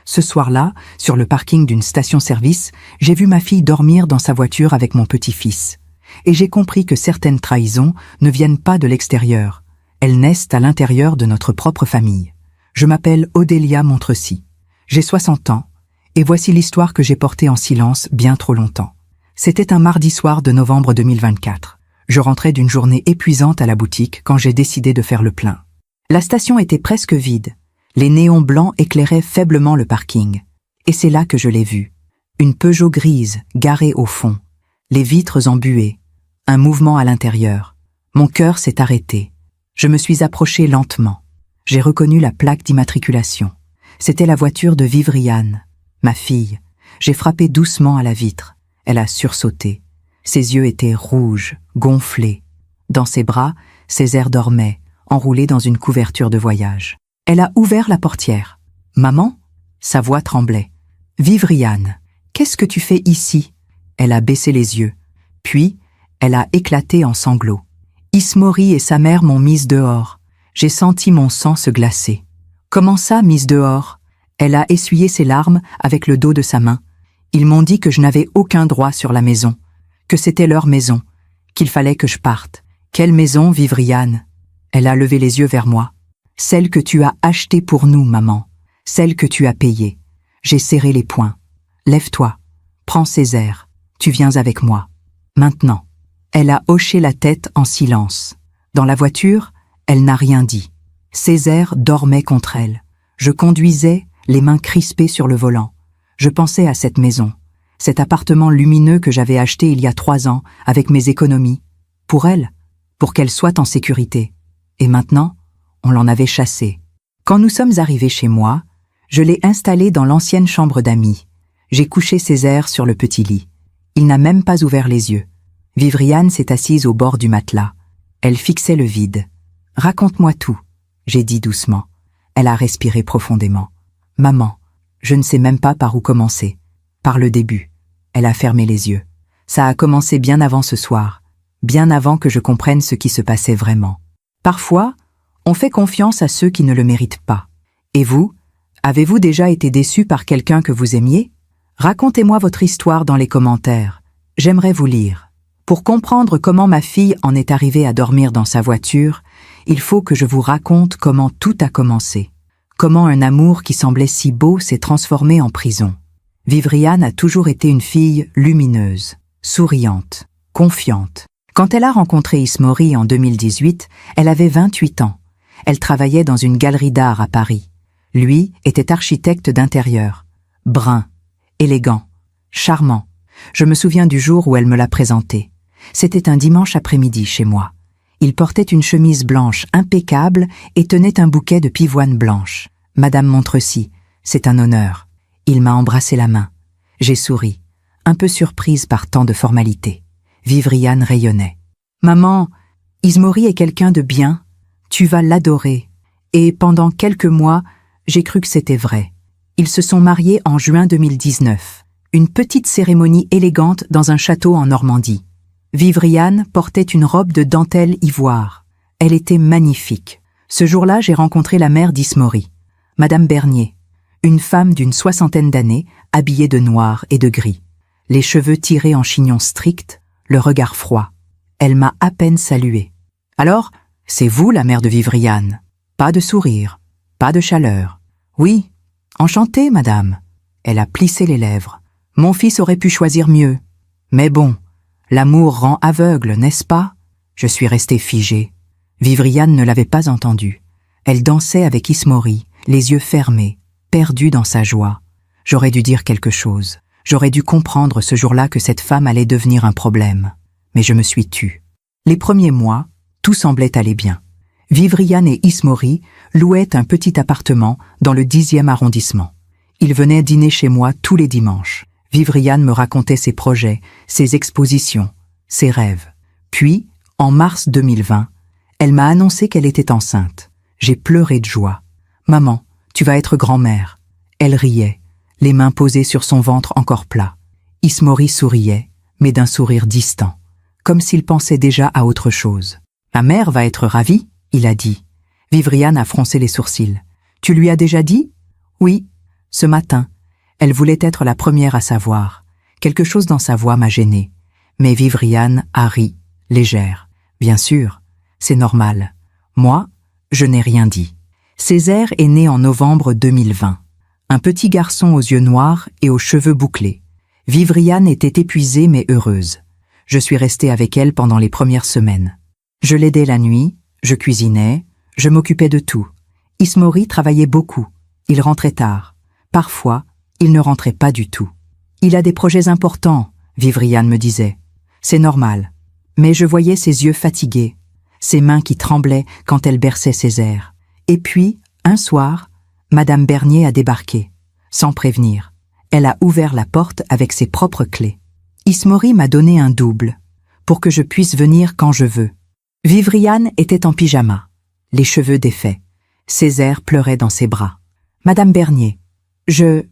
Ce soir-là, sur le parking d'une station-service, j'ai vu ma fille dormir dans sa voiture avec mon petit-fils. Et j'ai compris que certaines trahisons ne viennent pas de l'extérieur. Elles naissent à l'intérieur de notre propre famille. Je m'appelle Odélia Montrecy. J'ai 60 ans, et voici l'histoire que j'ai portée en silence bien trop longtemps. C'était un mardi soir de novembre 2024. Je rentrais d'une journée épuisante à la boutique quand j'ai décidé de faire le plein. La station était presque vide. Les néons blancs éclairaient faiblement le parking. Et c'est là que je l'ai vue. Une Peugeot grise, garée au fond. Les vitres embuées. Un mouvement à l'intérieur. Mon cœur s'est arrêté. Je me suis approché lentement. J'ai reconnu la plaque d'immatriculation. C'était la voiture de Vivriane, ma fille. J'ai frappé doucement à la vitre. Elle a sursauté. Ses yeux étaient rouges, gonflés. Dans ses bras, Césaire dormait, enroulé dans une couverture de voyage. Elle a ouvert la portière. « Maman ?» Sa voix tremblait. « Vivriane, qu'est-ce que tu fais ici ?» Elle a baissé les yeux. Puis, elle a éclaté en sanglots. Ismori et sa mère m'ont mise dehors. J'ai senti mon sang se glacer. « Comment ça, mise dehors ?» Elle a essuyé ses larmes avec le dos de sa main. Ils m'ont dit que je n'avais aucun droit sur la maison, que c'était leur maison, qu'il fallait que je parte. « Quelle maison, Vivriane ?» Elle a levé les yeux vers moi. « Celle que tu as achetée pour nous, maman. Celle que tu as payée. » J'ai serré les poings. « Lève-toi. Prends Césaire. Tu viens avec moi. Maintenant. » Elle a hoché la tête en silence. Dans la voiture, elle n'a rien dit. Césaire dormait contre elle. Je conduisais, les mains crispées sur le volant. Je pensais à cette maison, cet appartement lumineux que j'avais acheté il y a 3 ans avec mes économies. Pour elle, pour qu'elle soit en sécurité. Et maintenant, on l'en avait chassée. Quand nous sommes arrivés chez moi, je l'ai installé dans l'ancienne chambre d'amis. J'ai couché Césaire sur le petit lit. Il n'a même pas ouvert les yeux. Vivriane s'est assise au bord du matelas. Elle fixait le vide. « Raconte-moi tout », j'ai dit doucement. Elle a respiré profondément. « Maman, je ne sais même pas par où commencer. Par le début. » Elle a fermé les yeux. Ça a commencé bien avant ce soir, bien avant que je comprenne ce qui se passait vraiment. Parfois, on fait confiance à ceux qui ne le méritent pas. Et vous, avez-vous déjà été déçu par quelqu'un que vous aimiez? Racontez-moi votre histoire dans les commentaires. J'aimerais vous lire. Pour comprendre comment ma fille en est arrivée à dormir dans sa voiture, il faut que je vous raconte comment tout a commencé. Comment un amour qui semblait si beau s'est transformé en prison. Vivriane a toujours été une fille lumineuse, souriante, confiante. Quand elle a rencontré Ismori en 2018, elle avait 28 ans. Elle travaillait dans une galerie d'art à Paris. Lui était architecte d'intérieur. Brun, élégant, charmant. Je me souviens du jour où elle me l'a présenté. C'était un dimanche après-midi chez moi. Il portait une chemise blanche impeccable et tenait un bouquet de pivoine blanche. « Madame Montrecy, c'est un honneur. » Il m'a embrassé la main. J'ai souri, un peu surprise par tant de formalités. Vivriane rayonnait. « Maman, Ismori est quelqu'un de bien. Tu vas l'adorer. » Et pendant quelques mois, j'ai cru que c'était vrai. Ils se sont mariés en juin 2019. Une petite cérémonie élégante dans un château en Normandie. Vivriane portait une robe de dentelle ivoire. Elle était magnifique. Ce jour-là, j'ai rencontré la mère d'Ismori, Madame Bernier, une femme d'une 60aine d'années, habillée de noir et de gris. Les cheveux tirés en chignon strict, le regard froid. Elle m'a à peine salué. « Alors, c'est vous la mère de Vivriane ?» Pas de sourire, pas de chaleur. « Oui, enchantée, madame. » Elle a plissé les lèvres. « Mon fils aurait pu choisir mieux. Mais bon, l'amour rend aveugle, n'est-ce pas ?» Je suis resté figé. Vivriane ne l'avait pas entendu. Elle dansait avec Ismori, les yeux fermés, perdue dans sa joie. J'aurais dû dire quelque chose. J'aurais dû comprendre ce jour-là que cette femme allait devenir un problème. Mais je me suis tue. Les premiers mois, tout semblait aller bien. Vivriane et Ismori louaient un petit appartement dans le 10e arrondissement. Ils venaient dîner chez moi tous les dimanches. Vivriane me racontait ses projets, ses expositions, ses rêves. Puis, en mars 2020, elle m'a annoncé qu'elle était enceinte. J'ai pleuré de joie. « Maman, tu vas être grand-mère. » Elle riait, les mains posées sur son ventre encore plat. Ismori souriait, mais d'un sourire distant, comme s'il pensait déjà à autre chose. « Ma mère va être ravie, » il a dit. Vivriane a froncé les sourcils. « Tu lui as déjà dit ?»« Oui. Ce matin, elle voulait être la première à savoir. Quelque chose dans sa voix m'a gênée. Mais Vivriane a ri, légère. Bien sûr, c'est normal. Moi, je n'ai rien dit. Césaire est né en novembre 2020. Un petit garçon aux yeux noirs et aux cheveux bouclés. Vivriane était épuisée mais heureuse. Je suis restée avec elle pendant les premières semaines. Je l'aidais la nuit, je cuisinais, je m'occupais de tout. Ismori travaillait beaucoup. Il rentrait tard. Parfois, il ne rentrait pas du tout. Il a des projets importants, Vivriane me disait. C'est normal. Mais je voyais ses yeux fatigués, ses mains qui tremblaient quand elle berçait Césaire. Et puis, un soir, Madame Bernier a débarqué, sans prévenir. Elle a ouvert la porte avec ses propres clés. Ismori m'a donné un double, pour que je puisse venir quand je veux. Vivriane était en pyjama, les cheveux défaits. Césaire pleurait dans ses bras. Madame Bernier, je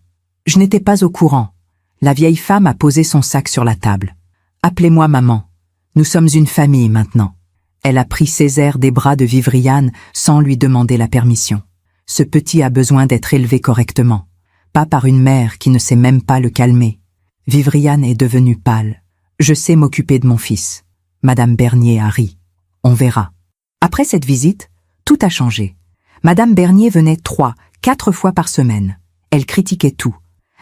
n'étais pas au courant. La vieille femme a posé son sac sur la table. Appelez-moi maman. Nous sommes une famille maintenant. Elle a pris Césaire des bras de Vivriane sans lui demander la permission. Ce petit a besoin d'être élevé correctement, pas par une mère qui ne sait même pas le calmer. Vivriane est devenue pâle. Je sais m'occuper de mon fils. Madame Bernier a ri. On verra. Après cette visite, tout a changé. Madame Bernier venait 3, 4 fois par semaine. Elle critiquait tout.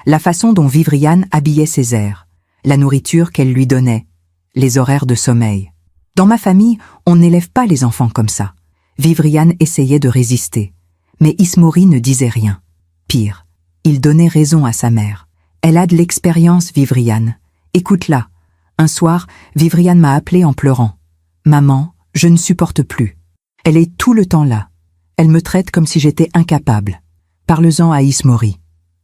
La façon dont Vivriane habillait Césaire, la nourriture qu'elle lui donnait, les horaires de sommeil. Dans ma famille, on n'élève pas les enfants comme ça. Vivriane essayait de résister. Mais Ismori ne disait rien. Pire, il donnait raison à sa mère. Elle a de l'expérience, Vivriane. Écoute-la. Un soir, Vivriane m'a appelé en pleurant. Maman, je ne supporte plus. Elle est tout le temps là. Elle me traite comme si j'étais incapable. Parle-en à Ismori.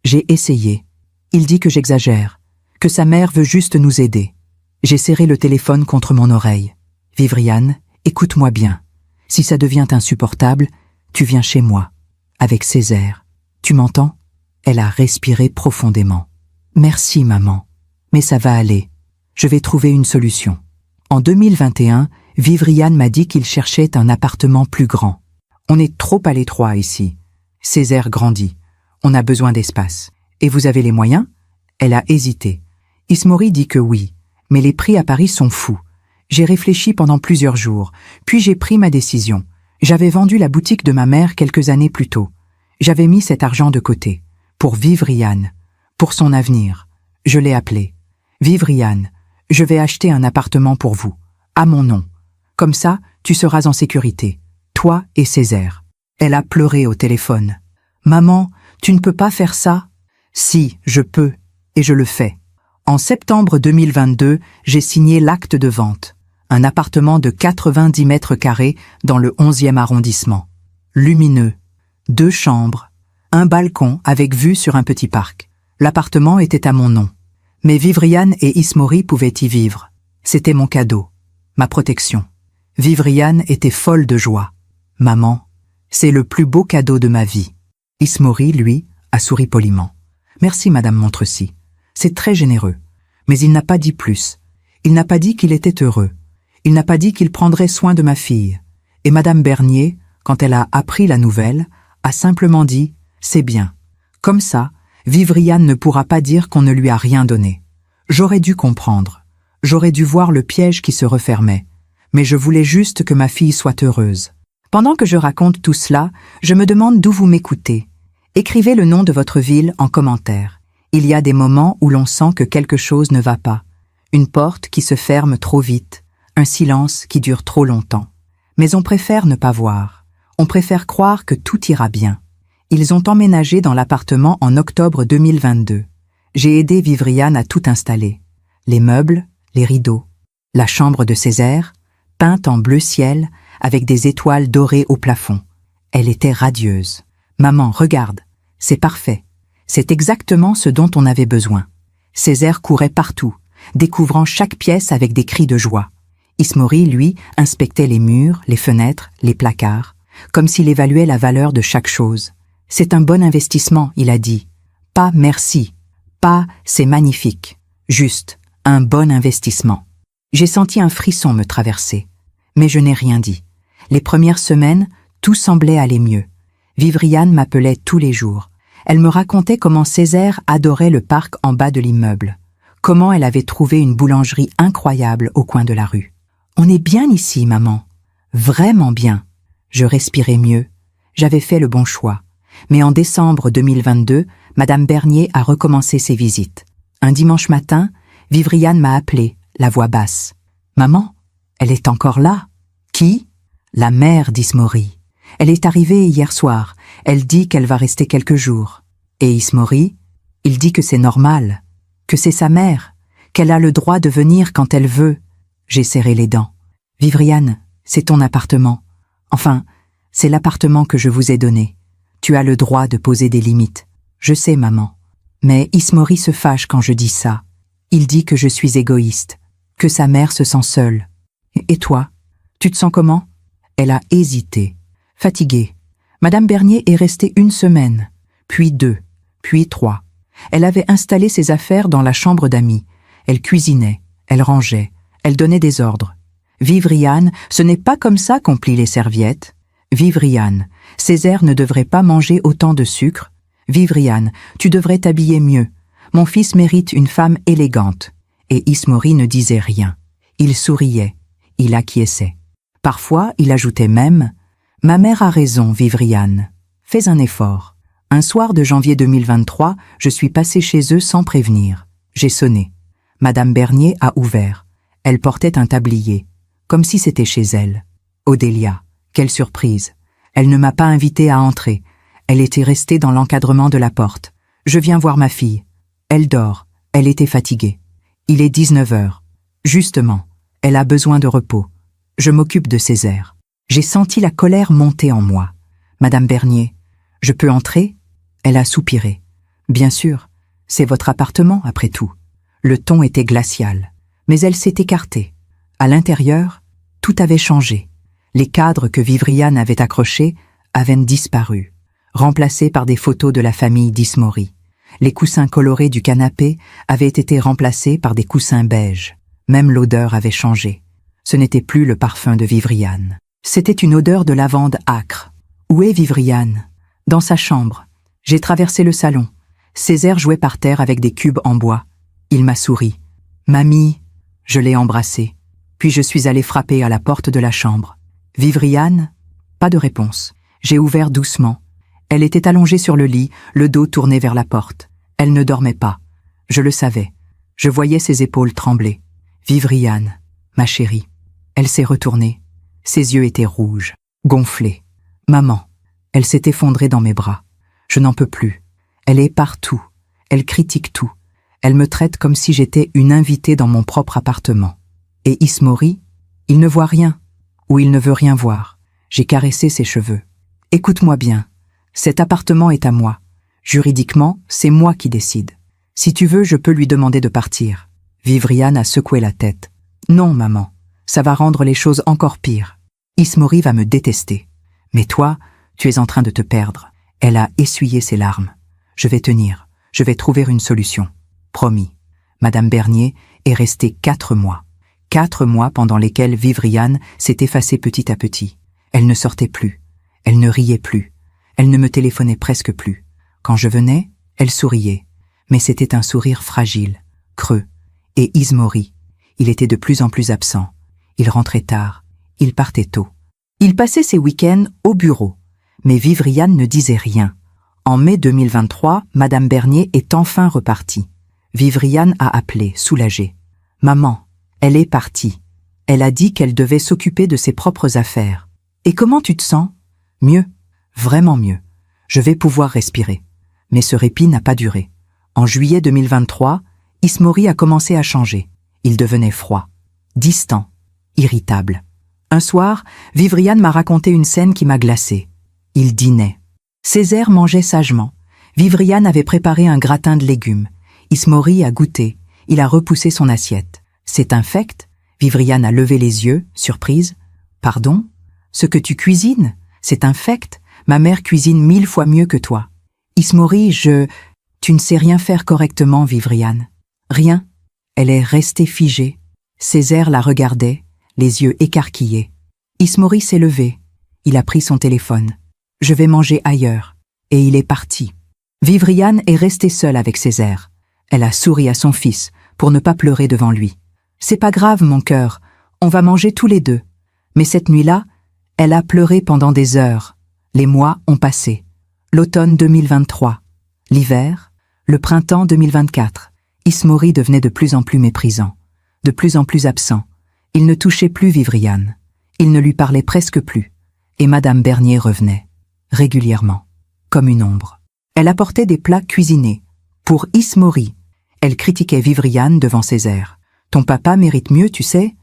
J'ai essayé. Il dit que j'exagère, que sa mère veut juste nous aider. J'ai serré le téléphone contre mon oreille. Vivriane, écoute-moi bien. Si ça devient insupportable, tu viens chez moi. Avec Césaire. Tu m'entends? Elle a respiré profondément. Merci, maman. Mais ça va aller. Je vais trouver une solution. En 2021, Vivriane m'a dit qu'il cherchait un appartement plus grand. On est trop à l'étroit ici. Césaire grandit. On a besoin d'espace. Et vous avez les moyens? Elle a hésité. Ismori dit que oui, mais les prix à Paris sont fous. J'ai réfléchi pendant plusieurs jours, puis j'ai pris ma décision. J'avais vendu la boutique de ma mère quelques années plus tôt. J'avais mis cet argent de côté, pour Vivriane, pour son avenir. Je l'ai appelé. Vivriane, je vais acheter un appartement pour vous, à mon nom. Comme ça, tu seras en sécurité, toi et Césaire. Elle a pleuré au téléphone. Maman, tu ne peux pas faire ça? Si, je peux, et je le fais. En septembre 2022, j'ai signé l'acte de vente. Un appartement de 90 mètres carrés dans le 11e arrondissement. Lumineux. 2 chambres. Un balcon avec vue sur un petit parc. L'appartement était à mon nom. Mais Vivriane et Ismori pouvaient y vivre. C'était mon cadeau. Ma protection. Vivriane était folle de joie. Maman, c'est le plus beau cadeau de ma vie. Ismori, lui, a souri poliment. Merci, Madame Montrecy. C'est très généreux. Mais il n'a pas dit plus. Il n'a pas dit qu'il était heureux. Il n'a pas dit qu'il prendrait soin de ma fille. Et Madame Bernier, quand elle a appris la nouvelle, a simplement dit « C'est bien ». Comme ça, Vivriane ne pourra pas dire qu'on ne lui a rien donné. J'aurais dû comprendre. J'aurais dû voir le piège qui se refermait. Mais je voulais juste que ma fille soit heureuse. Pendant que je raconte tout cela, je me demande d'où vous m'écoutez. Écrivez le nom de votre ville en commentaire. Il y a des moments où l'on sent que quelque chose ne va pas. Une porte qui se ferme trop vite. Un silence qui dure trop longtemps. Mais on préfère ne pas voir. On préfère croire que tout ira bien. Ils ont emménagé dans l'appartement en octobre 2022. J'ai aidé Vivriane à tout installer. Les meubles, les rideaux. La chambre de Césaire, peinte en bleu ciel, avec des étoiles dorées au plafond. Elle était radieuse. Maman, regarde, c'est parfait. C'est exactement ce dont on avait besoin. Césaire courait partout, découvrant chaque pièce avec des cris de joie. Ismori, lui, inspectait les murs, les fenêtres, les placards, comme s'il évaluait la valeur de chaque chose. C'est un bon investissement, il a dit. Pas merci. Pas c'est magnifique. Juste un bon investissement. J'ai senti un frisson me traverser. Mais je n'ai rien dit. Les premières semaines, tout semblait aller mieux. Vivriane m'appelait tous les jours. Elle me racontait comment Césaire adorait le parc en bas de l'immeuble, comment elle avait trouvé une boulangerie incroyable au coin de la rue. « On est bien ici, maman. Vraiment bien. » Je respirais mieux. J'avais fait le bon choix. Mais en décembre 2022, Madame Bernier a recommencé ses visites. Un dimanche matin, Vivriane m'a appelée, la voix basse. « Maman, elle est encore là. »« Qui ?»« La mère d'Ismori. Elle est arrivée hier soir. Elle dit qu'elle va rester quelques jours. Et Ismori, il dit que c'est normal, que c'est sa mère, qu'elle a le droit de venir quand elle veut. » J'ai serré les dents. « Vivriane, c'est ton appartement. Enfin, c'est l'appartement que je vous ai donné. Tu as le droit de poser des limites. Je sais, maman. Mais Ismori se fâche quand je dis ça. Il dit que je suis égoïste, que sa mère se sent seule. Et toi, tu te sens comment ?» Elle a hésité, fatiguée. Madame Bernier est restée 1 semaine, puis 2, puis 3. Elle avait installé ses affaires dans la chambre d'amis. Elle cuisinait, elle rangeait, elle donnait des ordres. « Vivriane, ce n'est pas comme ça qu'on plie les serviettes. Vivriane, Césaire ne devrait pas manger autant de sucre. Vivriane, tu devrais t'habiller mieux. Mon fils mérite une femme élégante. » Et Ismori ne disait rien. Il souriait, il acquiesçait. Parfois, il ajoutait même « Ma mère a raison, Vivriane. Fais un effort. » Un soir de janvier 2023, je suis passé chez eux sans prévenir. J'ai sonné. Madame Bernier a ouvert. Elle portait un tablier, comme si c'était chez elle. Odélia, quelle surprise. Elle ne m'a pas invitée à entrer. Elle était restée dans l'encadrement de la porte. Je viens voir ma fille. Elle dort. Elle était fatiguée. Il est 19 heures. Justement, elle a besoin de repos. Je m'occupe de Césaire. J'ai senti la colère monter en moi. Madame Bernier, je peux entrer ? Elle a soupiré. Bien sûr, c'est votre appartement après tout. Le ton était glacial, mais elle s'est écartée. À l'intérieur, tout avait changé. Les cadres que Vivriane avait accrochés avaient disparu, remplacés par des photos de la famille d'Ismori. Les coussins colorés du canapé avaient été remplacés par des coussins beiges. Même l'odeur avait changé. Ce n'était plus le parfum de Vivriane. C'était une odeur de lavande âcre. Où est Vivriane ? Dans sa chambre. J'ai traversé le salon. Césaire jouait par terre avec des cubes en bois. Il m'a souri. « Mamie !» Je l'ai embrassée. Puis je suis allé frapper à la porte de la chambre. « Vivriane ?» Pas de réponse. J'ai ouvert doucement. Elle était allongée sur le lit, le dos tourné vers la porte. Elle ne dormait pas. Je le savais. Je voyais ses épaules trembler. « Vivriane, ma chérie. » Elle s'est retournée. Ses yeux étaient rouges, gonflés. « Maman !» Elle s'est effondrée dans mes bras. Je n'en peux plus. Elle est partout. Elle critique tout. Elle me traite comme si j'étais une invitée dans mon propre appartement. Et Ismori, il ne voit rien, ou il ne veut rien voir. J'ai caressé ses cheveux. Écoute-moi bien. Cet appartement est à moi. Juridiquement, c'est moi qui décide. Si tu veux, je peux lui demander de partir. Vivriane a secoué la tête. Non, maman. Ça va rendre les choses encore pires. Ismori va me détester. Mais toi, tu es en train de te perdre. Elle a essuyé ses larmes. Je vais tenir. Je vais trouver une solution. Promis. Madame Bernier est restée 4 mois. 4 mois pendant lesquels Vivriane s'est effacée petit à petit. Elle ne sortait plus. Elle ne riait plus. Elle ne me téléphonait presque plus. Quand je venais, elle souriait. Mais c'était un sourire fragile, creux. Et Ismori, il était de plus en plus absent. Il rentrait tard. Il partait tôt. Il passait ses week-ends au bureau. Mais Vivriane ne disait rien. En mai 2023, Madame Bernier est enfin repartie. Vivriane a appelé, soulagée. « Maman, elle est partie. Elle a dit qu'elle devait s'occuper de ses propres affaires. Et comment tu te sens ? » « Mieux, vraiment mieux. Je vais pouvoir respirer. » Mais ce répit n'a pas duré. En juillet 2023, Ismori a commencé à changer. Il devenait froid, distant, irritable. Un soir, Vivriane m'a raconté une scène qui m'a glacée. Il dînait. Césaire mangeait sagement. Vivriane avait préparé un gratin de légumes. Ismori a goûté. Il a repoussé son assiette. « C'est infect ?» Vivriane a levé les yeux, surprise. « Pardon ? Ce que tu cuisines ? C'est infect ? Ma mère cuisine 1000 fois mieux que toi. » Ismori, Tu ne sais rien faire correctement, Vivriane. Rien. Elle est restée figée. Césaire la regardait, les yeux écarquillés. Ismori s'est levé. Il a pris son téléphone. « Je vais manger ailleurs. » Et il est parti. Vivriane est restée seule avec Césaire. Elle a souri à son fils pour ne pas pleurer devant lui. « C'est pas grave, mon cœur, on va manger tous les deux. » Mais cette nuit-là, elle a pleuré pendant des heures. Les mois ont passé. L'automne 2023, l'hiver, le printemps 2024. Ismori devenait de plus en plus méprisant, de plus en plus absent. Il ne touchait plus Vivriane. Il ne lui parlait presque plus. Et Madame Bernier revenait, régulièrement, comme une ombre. Elle apportait des plats cuisinés. Pour Ismori, elle critiquait Vivriane devant Césaire. « Ton papa mérite mieux, tu sais,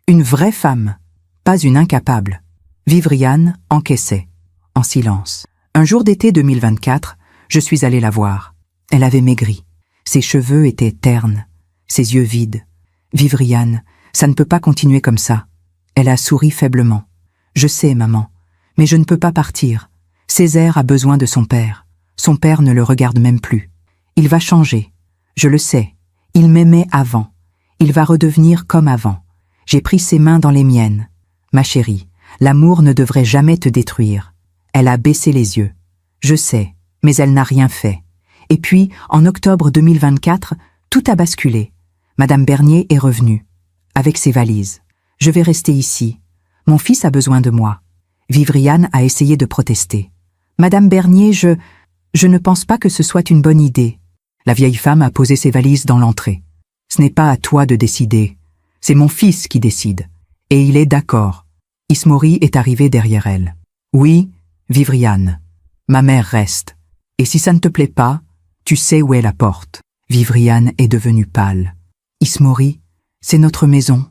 une vraie femme, pas une incapable. » Vivriane encaissait, en silence. Un jour d'été 2024, je suis allée la voir. Elle avait maigri. Ses cheveux étaient ternes, ses yeux vides. « Vivriane, ça ne peut pas continuer comme ça. » Elle a souri faiblement. « Je sais, maman, mais je ne peux pas partir. Césaire a besoin de son père. Son père ne le regarde même plus. Il va changer. Je le sais. Il m'aimait avant. Il va redevenir comme avant. J'ai pris ses mains dans les miennes. Ma chérie, l'amour ne devrait jamais te détruire. » Elle a baissé les yeux. Je sais, mais elle n'a rien fait. Et puis, en octobre 2024, tout a basculé. Madame Bernier est revenue, avec ses valises. « Je vais rester ici. Mon fils a besoin de moi. » Vivriane a essayé de protester. « Madame Bernier, je ne pense pas que ce soit une bonne idée. » La vieille femme a posé ses valises dans l'entrée. « Ce n'est pas à toi de décider. C'est mon fils qui décide. Et il est d'accord. » Ismori est arrivé derrière elle. « Oui, Vivriane. Ma mère reste. Et si ça ne te plaît pas, tu sais où est la porte. » Vivriane est devenue pâle. « Ismori, c'est notre maison. »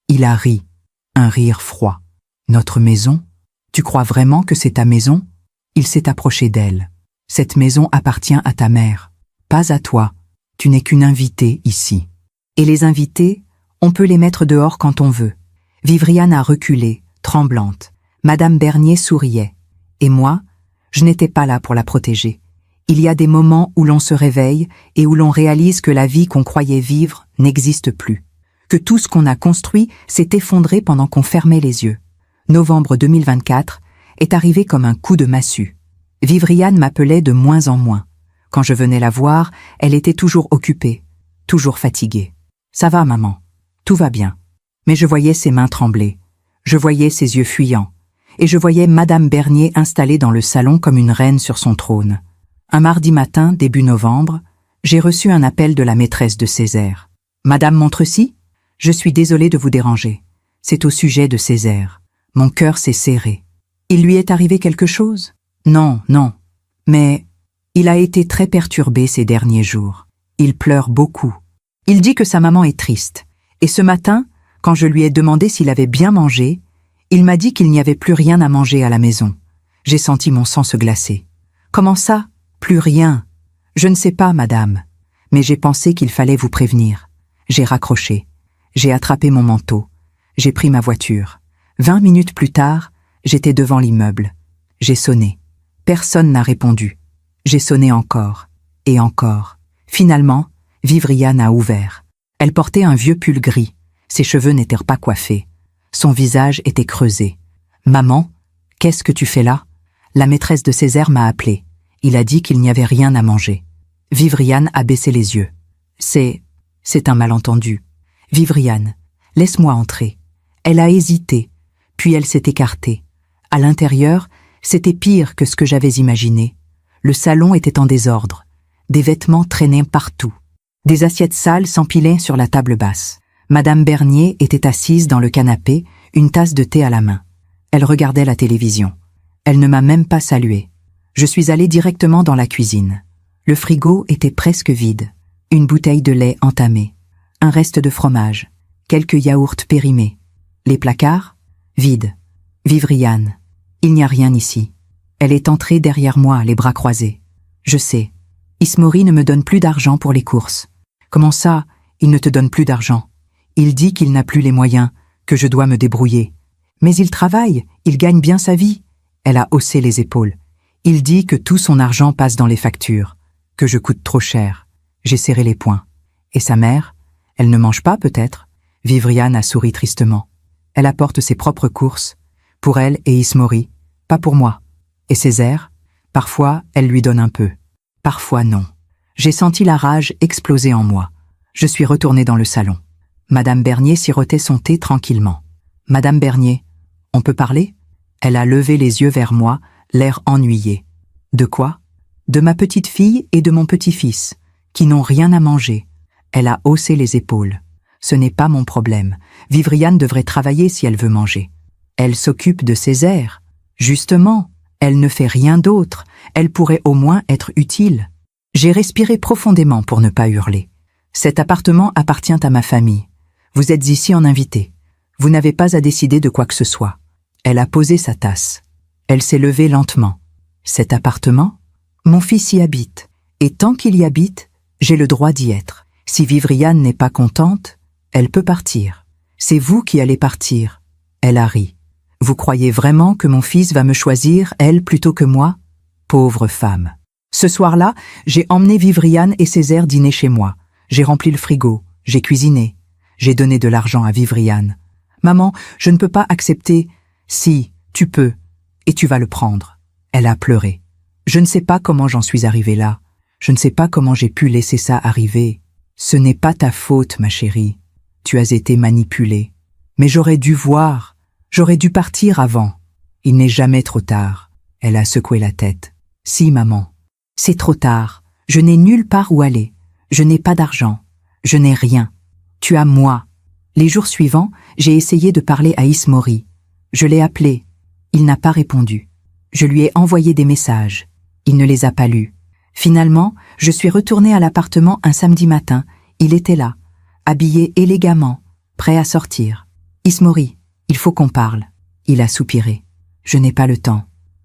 Il a ri, un rire froid. « Notre maison? Tu crois vraiment que c'est ta maison ?» Il s'est approché d'elle. « Cette maison appartient à ta mère, pas à toi. Tu n'es qu'une invitée ici. Et les invités, on peut les mettre dehors quand on veut. » Vivriane a reculé, tremblante. Madame Bernier souriait. Et moi, je n'étais pas là pour la protéger. Il y a des moments où l'on se réveille et où l'on réalise que la vie qu'on croyait vivre n'existe plus. Que tout ce qu'on a construit s'est effondré pendant qu'on fermait les yeux. Novembre 2024 est arrivé comme un coup de massue. Vivriane m'appelait de moins en moins. Quand je venais la voir, elle était toujours occupée, toujours fatiguée. « Ça va, maman, tout va bien. » Mais je voyais ses mains trembler, je voyais ses yeux fuyants, et je voyais Madame Bernier installée dans le salon comme une reine sur son trône. Un mardi matin, début novembre, j'ai reçu un appel de la maîtresse de Césaire. « Madame Montrecy, je suis désolée de vous déranger. C'est au sujet de Césaire. Mon cœur s'est serré. Il lui est arrivé quelque chose? » « Non, non. Mais il a été très perturbé ces derniers jours. Il pleure beaucoup. Il dit que sa maman est triste. Et ce matin, quand je lui ai demandé s'il avait bien mangé, il m'a dit qu'il n'y avait plus rien à manger à la maison. J'ai senti mon sang se glacer. « Comment ça? Plus rien? Je ne sais pas, madame. Mais j'ai pensé qu'il fallait vous prévenir. » J'ai raccroché. J'ai attrapé mon manteau. J'ai pris ma voiture. 20 minutes plus tard, j'étais devant l'immeuble. J'ai sonné. Personne n'a répondu. J'ai sonné encore. Et encore. Finalement, Vivriane a ouvert. Elle portait un vieux pull gris. Ses cheveux n'étaient pas coiffés. Son visage était creusé. « Maman, qu'est-ce que tu fais là ?» La maîtresse de Césaire m'a appelé. Il a dit qu'il n'y avait rien à manger. Vivriane a baissé les yeux. « C'est un malentendu. »« Vivriane, laisse-moi entrer. » Elle a hésité, puis elle s'est écartée. À l'intérieur, c'était pire que ce que j'avais imaginé. Le salon était en désordre. Des vêtements traînaient partout. Des assiettes sales s'empilaient sur la table basse. Madame Bernier était assise dans le canapé, une tasse de thé à la main. Elle regardait la télévision. Elle ne m'a même pas saluée. Je suis allée directement dans la cuisine. Le frigo était presque vide. Une bouteille de lait entamée. Un reste de fromage. Quelques yaourts périmés. Les placards? Vides. Vivriane. Il n'y a rien ici. Elle est entrée derrière moi, les bras croisés. Je sais. Ismori ne me donne plus d'argent pour les courses. Comment ça, il ne te donne plus d'argent? Il dit qu'il n'a plus les moyens, que je dois me débrouiller. Mais il travaille, il gagne bien sa vie. Elle a haussé les épaules. Il dit que tout son argent passe dans les factures, que je coûte trop cher. J'ai serré les poings. Et sa mère? Elle ne mange pas, peut-être? Vivriane a souri tristement. Elle apporte ses propres courses, pour elle et Ismori, pas pour moi. Et Césaire? Parfois, elle lui donne un peu. Parfois non. J'ai senti la rage exploser en moi. Je suis retournée dans le salon. Madame Bernier sirotait son thé tranquillement. « Madame Bernier, on peut parler ?» Elle a levé les yeux vers moi, l'air ennuyé. « De quoi ?»« De ma petite fille et de mon petit-fils, qui n'ont rien à manger. » Elle a haussé les épaules. « Ce n'est pas mon problème. Vivriane devrait travailler si elle veut manger. Elle s'occupe de Césaire. Justement, elle ne fait rien d'autre. Elle pourrait au moins être utile. » J'ai respiré profondément pour ne pas hurler. « Cet appartement appartient à ma famille. Vous êtes ici en invité. Vous n'avez pas à décider de quoi que ce soit. » Elle a posé sa tasse. Elle s'est levée lentement. « Cet appartement ? Mon fils y habite. Et tant qu'il y habite, j'ai le droit d'y être. Si Vivriane n'est pas contente, elle peut partir. C'est vous qui allez partir. » Elle a ri. « Vous croyez vraiment que mon fils va me choisir, elle, plutôt que moi ? Pauvre femme. » Ce soir-là, j'ai emmené Vivriane et Césaire dîner chez moi. J'ai rempli le frigo, j'ai cuisiné. J'ai donné de l'argent à Vivriane. « Maman, je ne peux pas accepter. »« Si, tu peux, et tu vas le prendre. » Elle a pleuré. Je ne sais pas comment j'en suis arrivée là. Je ne sais pas comment j'ai pu laisser ça arriver. Ce n'est pas ta faute, ma chérie. Tu as été manipulée. Mais j'aurais dû voir. J'aurais dû partir avant. Il n'est jamais trop tard. Elle a secoué la tête. Si, maman. C'est trop tard. Je n'ai nulle part où aller. Je n'ai pas d'argent. Je n'ai rien. Tu as moi. Les jours suivants, j'ai essayé de parler à Ismori. Je l'ai appelé. Il n'a pas répondu. Je lui ai envoyé des messages. Il ne les a pas lus. Finalement, je suis retournée à l'appartement un samedi matin. Il était là, habillé élégamment, prêt à sortir. « Ismori, il faut qu'on parle. » Il a soupiré. « Je n'ai pas le temps. »«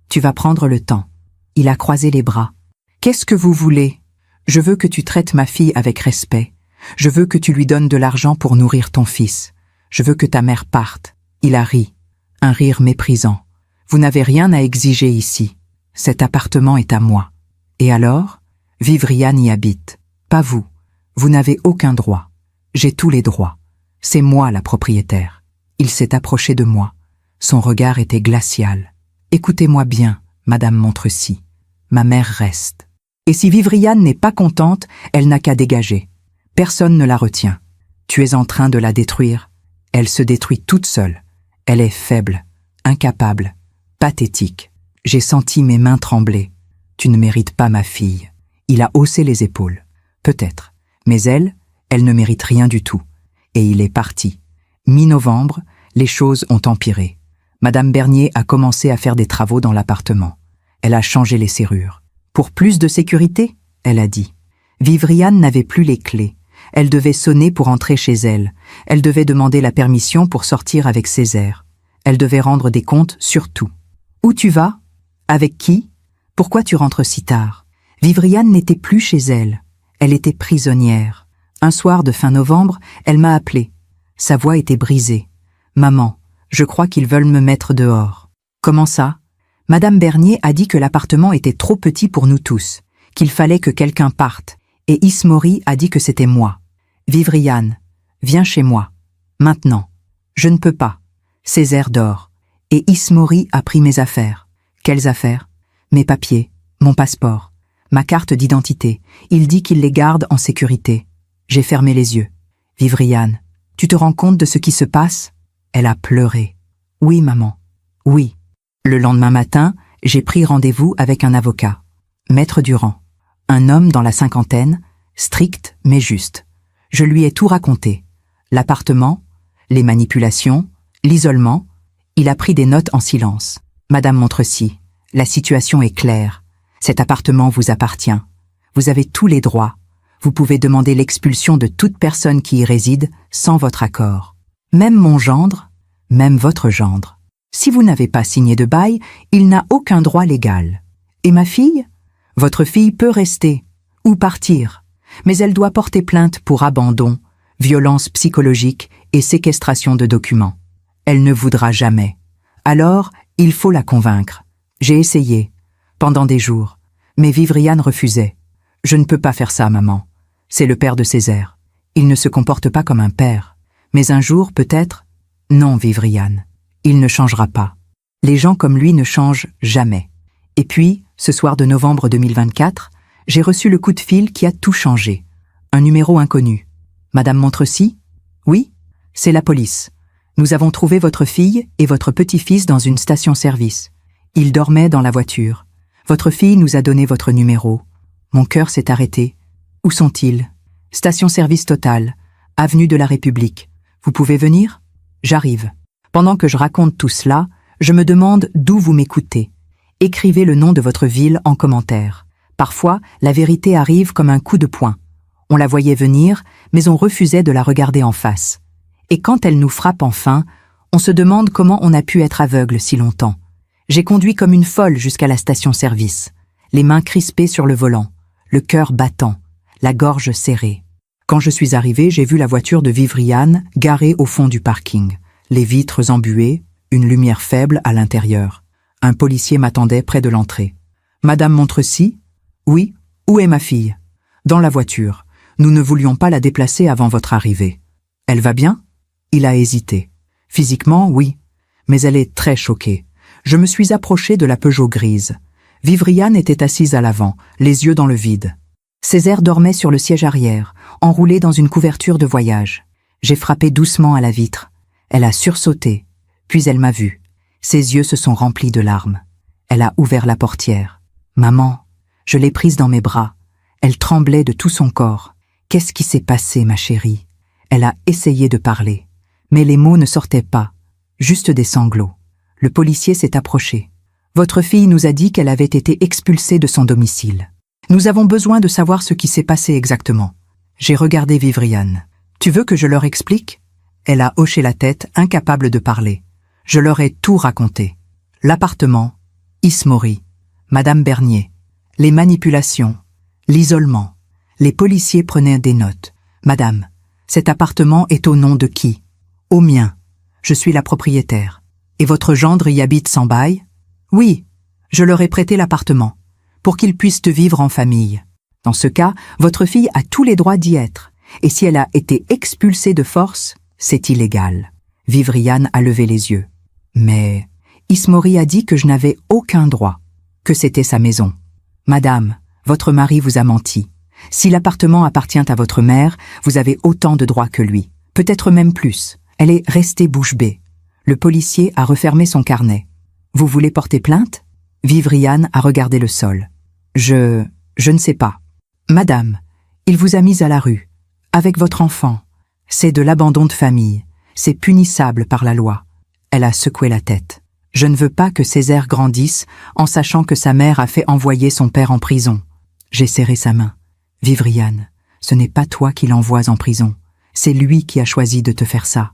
Tu vas prendre le temps. » Il a croisé les bras. « Qu'est-ce que vous voulez ? Je veux que tu traites ma fille avec respect. Je veux que tu lui donnes de l'argent pour nourrir ton fils. Je veux que ta mère parte. » Il a ri. Un rire méprisant. « Vous n'avez rien à exiger ici. Cet appartement est à moi. » Et alors ? Vivriane y habite. Pas vous. Vous n'avez aucun droit. J'ai tous les droits. C'est moi la propriétaire. Il s'est approché de moi. Son regard était glacial. Écoutez-moi bien, Madame Montrecy. Ma mère reste. Et si Vivriane n'est pas contente, elle n'a qu'à dégager. Personne ne la retient. Tu es en train de la détruire. Elle se détruit toute seule. Elle est faible, incapable, pathétique. J'ai senti mes mains trembler. Tu ne mérites pas ma fille. Il a haussé les épaules. Peut-être. Mais elle ne mérite rien du tout. Et il est parti. Mi-novembre, les choses ont empiré. Madame Bernier a commencé à faire des travaux dans l'appartement. Elle a changé les serrures. Pour plus de sécurité, elle a dit. Vivriane n'avait plus les clés. Elle devait sonner pour entrer chez elle. Elle devait demander la permission pour sortir avec Césaire. Elle devait rendre des comptes sur tout. Où tu vas ? Avec qui ? Pourquoi tu rentres si tard ? Vivriane n'était plus chez elle. Elle était prisonnière. Un soir de fin novembre, elle m'a appelée. Sa voix était brisée. « Maman, je crois qu'ils veulent me mettre dehors. »« Comment ça ? » Madame Bernier a dit que l'appartement était trop petit pour nous tous, qu'il fallait que quelqu'un parte, et Ismori a dit que c'était moi. « Vivriane, viens chez moi. Maintenant. » Je ne peux pas. Césaire dort. Et Ismori a pris mes affaires. Quelles affaires ? Mes papiers, mon passeport, ma carte d'identité. Il dit qu'il les garde en sécurité. J'ai fermé les yeux. « Vivriane, tu te rends compte de ce qui se passe ?» Elle a pleuré. « Oui, maman. Oui. » Le lendemain matin, j'ai pris rendez-vous avec un avocat. Maître Durand. Un homme dans la cinquantaine, strict mais juste. Je lui ai tout raconté. L'appartement, les manipulations, l'isolement. Il a pris des notes en silence. « Madame Montrecy, la situation est claire. Cet appartement vous appartient. Vous avez tous les droits. Vous pouvez demander l'expulsion de toute personne qui y réside sans votre accord. Même mon gendre, même votre gendre. Si vous n'avez pas signé de bail, il n'a aucun droit légal. Et ma fille ? Votre fille peut rester ou partir, mais elle doit porter plainte pour abandon, violence psychologique et séquestration de documents. Elle ne voudra jamais. Alors, il faut la convaincre. J'ai essayé, pendant des jours, mais Vivriane refusait. Je ne peux pas faire ça, maman. C'est le père de Césaire. Il ne se comporte pas comme un père. Mais un jour, peut-être... Non, Vivriane. Il ne changera pas. Les gens comme lui ne changent jamais. Et puis, ce soir de novembre 2024, J'ai reçu le coup de fil qui a tout changé. Un numéro inconnu. Madame Montrecy? Oui, c'est la police. Nous avons trouvé votre fille et votre petit-fils dans une station-service. Ils dormaient dans la voiture. Votre fille nous a donné votre numéro. Mon cœur s'est arrêté. Où sont-ils? Station-service Total, avenue de la République. Vous pouvez venir? J'arrive. Pendant que je raconte tout cela, je me demande d'où vous m'écoutez. Écrivez le nom de votre ville en commentaire. Parfois, la vérité arrive comme un coup de poing. On la voyait venir, mais on refusait de la regarder en face. Et quand elle nous frappe enfin, on se demande comment on a pu être aveugle si longtemps. J'ai conduit comme une folle jusqu'à la station-service, les mains crispées sur le volant, le cœur battant, la gorge serrée. Quand je suis arrivé, j'ai vu la voiture de Vivriane garée au fond du parking, les vitres embuées, une lumière faible à l'intérieur. Un policier m'attendait près de l'entrée. « Madame Montrecy? Oui, où est ma fille? » Dans la voiture. Nous ne voulions pas la déplacer avant votre arrivée. Elle va bien? Il a hésité. Physiquement, oui, mais elle est très choquée. Je me suis approché de la Peugeot grise. Vivriane était assise à l'avant, les yeux dans le vide. Césaire dormait sur le siège arrière, enroulé dans une couverture de voyage. J'ai frappé doucement à la vitre. Elle a sursauté, puis elle m'a vu. Ses yeux se sont remplis de larmes. Elle a ouvert la portière. « Maman !» Je l'ai prise dans mes bras. Elle tremblait de tout son corps. « Qu'est-ce qui s'est passé, ma chérie ?» Elle a essayé de parler, mais les mots ne sortaient pas, juste des sanglots. Le policier s'est approché. « Votre fille nous a dit qu'elle avait été expulsée de son domicile. Nous avons besoin de savoir ce qui s'est passé exactement. » J'ai regardé Vivriane. « Tu veux que je leur explique ?» Elle a hoché la tête, incapable de parler. Je leur ai tout raconté. L'appartement, Ismori, Madame Bernier, les manipulations, l'isolement. Les policiers prenaient des notes. « Madame, cet appartement est au nom de qui? » « Au mien. Je suis la propriétaire. » « Et votre gendre y habite sans bail? » « Oui, je leur ai prêté l'appartement, pour qu'ils puissent vivre en famille. Dans ce cas, votre fille a tous les droits d'y être, et si elle a été expulsée de force, c'est illégal. » Vivriane a levé les yeux. « Mais Ismori a dit que je n'avais aucun droit, que c'était sa maison. »« Madame, votre mari vous a menti. Si l'appartement appartient à votre mère, vous avez autant de droits que lui, peut-être même plus. » Elle est restée bouche bée. Le policier a refermé son carnet. « Vous voulez porter plainte ?» Vivriane a regardé le sol. « Je ne sais pas. »« Madame, il vous a mise à la rue, avec votre enfant. C'est de l'abandon de famille. C'est punissable par la loi. » Elle a secoué la tête. « Je ne veux pas que Césaire grandisse en sachant que sa mère a fait envoyer son père en prison. » J'ai serré sa main. « Vivriane, ce n'est pas toi qui l'envoies en prison. C'est lui qui a choisi de te faire ça. »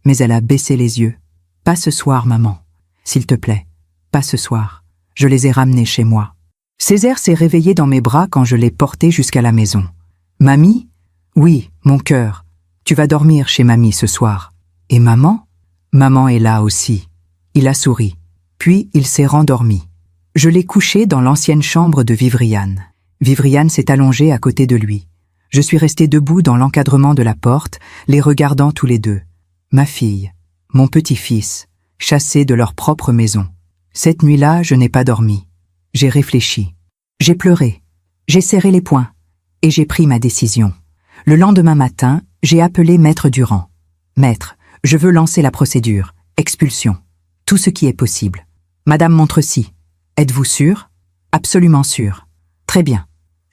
Mais elle a baissé les yeux. « Pas ce soir, maman. S'il te plaît, pas ce soir. Je les ai ramenés chez moi. » Césaire s'est réveillé dans mes bras quand je l'ai porté jusqu'à la maison. « Mamie? Oui, mon cœur. Tu vas dormir chez mamie ce soir. Et maman? Maman est là aussi. » Il a souri. Puis il s'est rendormi. Je l'ai couché dans l'ancienne chambre de Vivriane. Vivriane s'est allongée à côté de lui. Je suis resté debout dans l'encadrement de la porte, les regardant tous les deux. Ma fille, mon petit-fils, chassés de leur propre maison. Cette nuit-là, je n'ai pas dormi. J'ai réfléchi. J'ai pleuré. J'ai serré les poings. Et j'ai pris ma décision. Le lendemain matin, j'ai appelé Maître Durand. « Maître, je veux lancer la procédure. Expulsion. Tout ce qui est possible. Madame Montrecy, êtes-vous sûre? » « Absolument sûre. »« Très bien.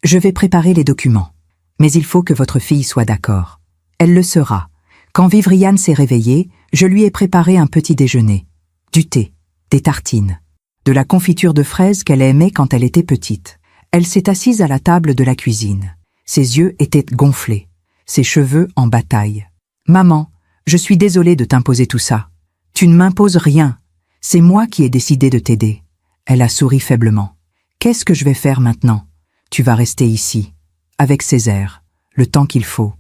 Je vais préparer les documents. Mais il faut que votre fille soit d'accord. Elle le sera. » Quand Vivriane s'est réveillée, je lui ai préparé un petit déjeuner. Du thé, des tartines, de la confiture de fraises qu'elle aimait quand elle était petite. Elle s'est assise à la table de la cuisine. Ses yeux étaient gonflés, ses cheveux en bataille. « Maman, je suis désolée de t'imposer tout ça. Tu ne m'imposes rien. C'est moi qui ai décidé de t'aider. » Elle a souri faiblement. « Qu'est-ce que je vais faire maintenant? Tu vas rester ici, avec Césaire, le temps qu'il faut.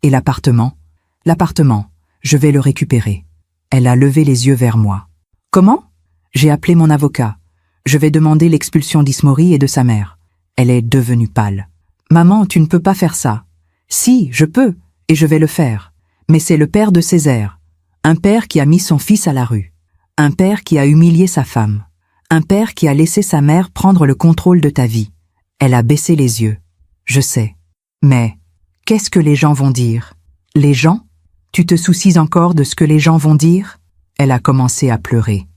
Et l'appartement? » « L'appartement, je vais le récupérer. » Elle a levé les yeux vers moi. « Comment? » J'ai appelé mon avocat. Je vais demander l'expulsion d'Ismori et de sa mère. Elle est devenue pâle. « Maman, tu ne peux pas faire ça. »« Si, je peux, et je vais le faire. Mais c'est le père de Césaire. Un père qui a mis son fils à la rue. Un père qui a humilié sa femme. Un père qui a laissé sa mère prendre le contrôle de ta vie. » Elle a baissé les yeux. Je sais. Mais, qu'est-ce que les gens vont dire? Les gens? Tu te soucies encore de ce que les gens vont dire? Elle a commencé à pleurer.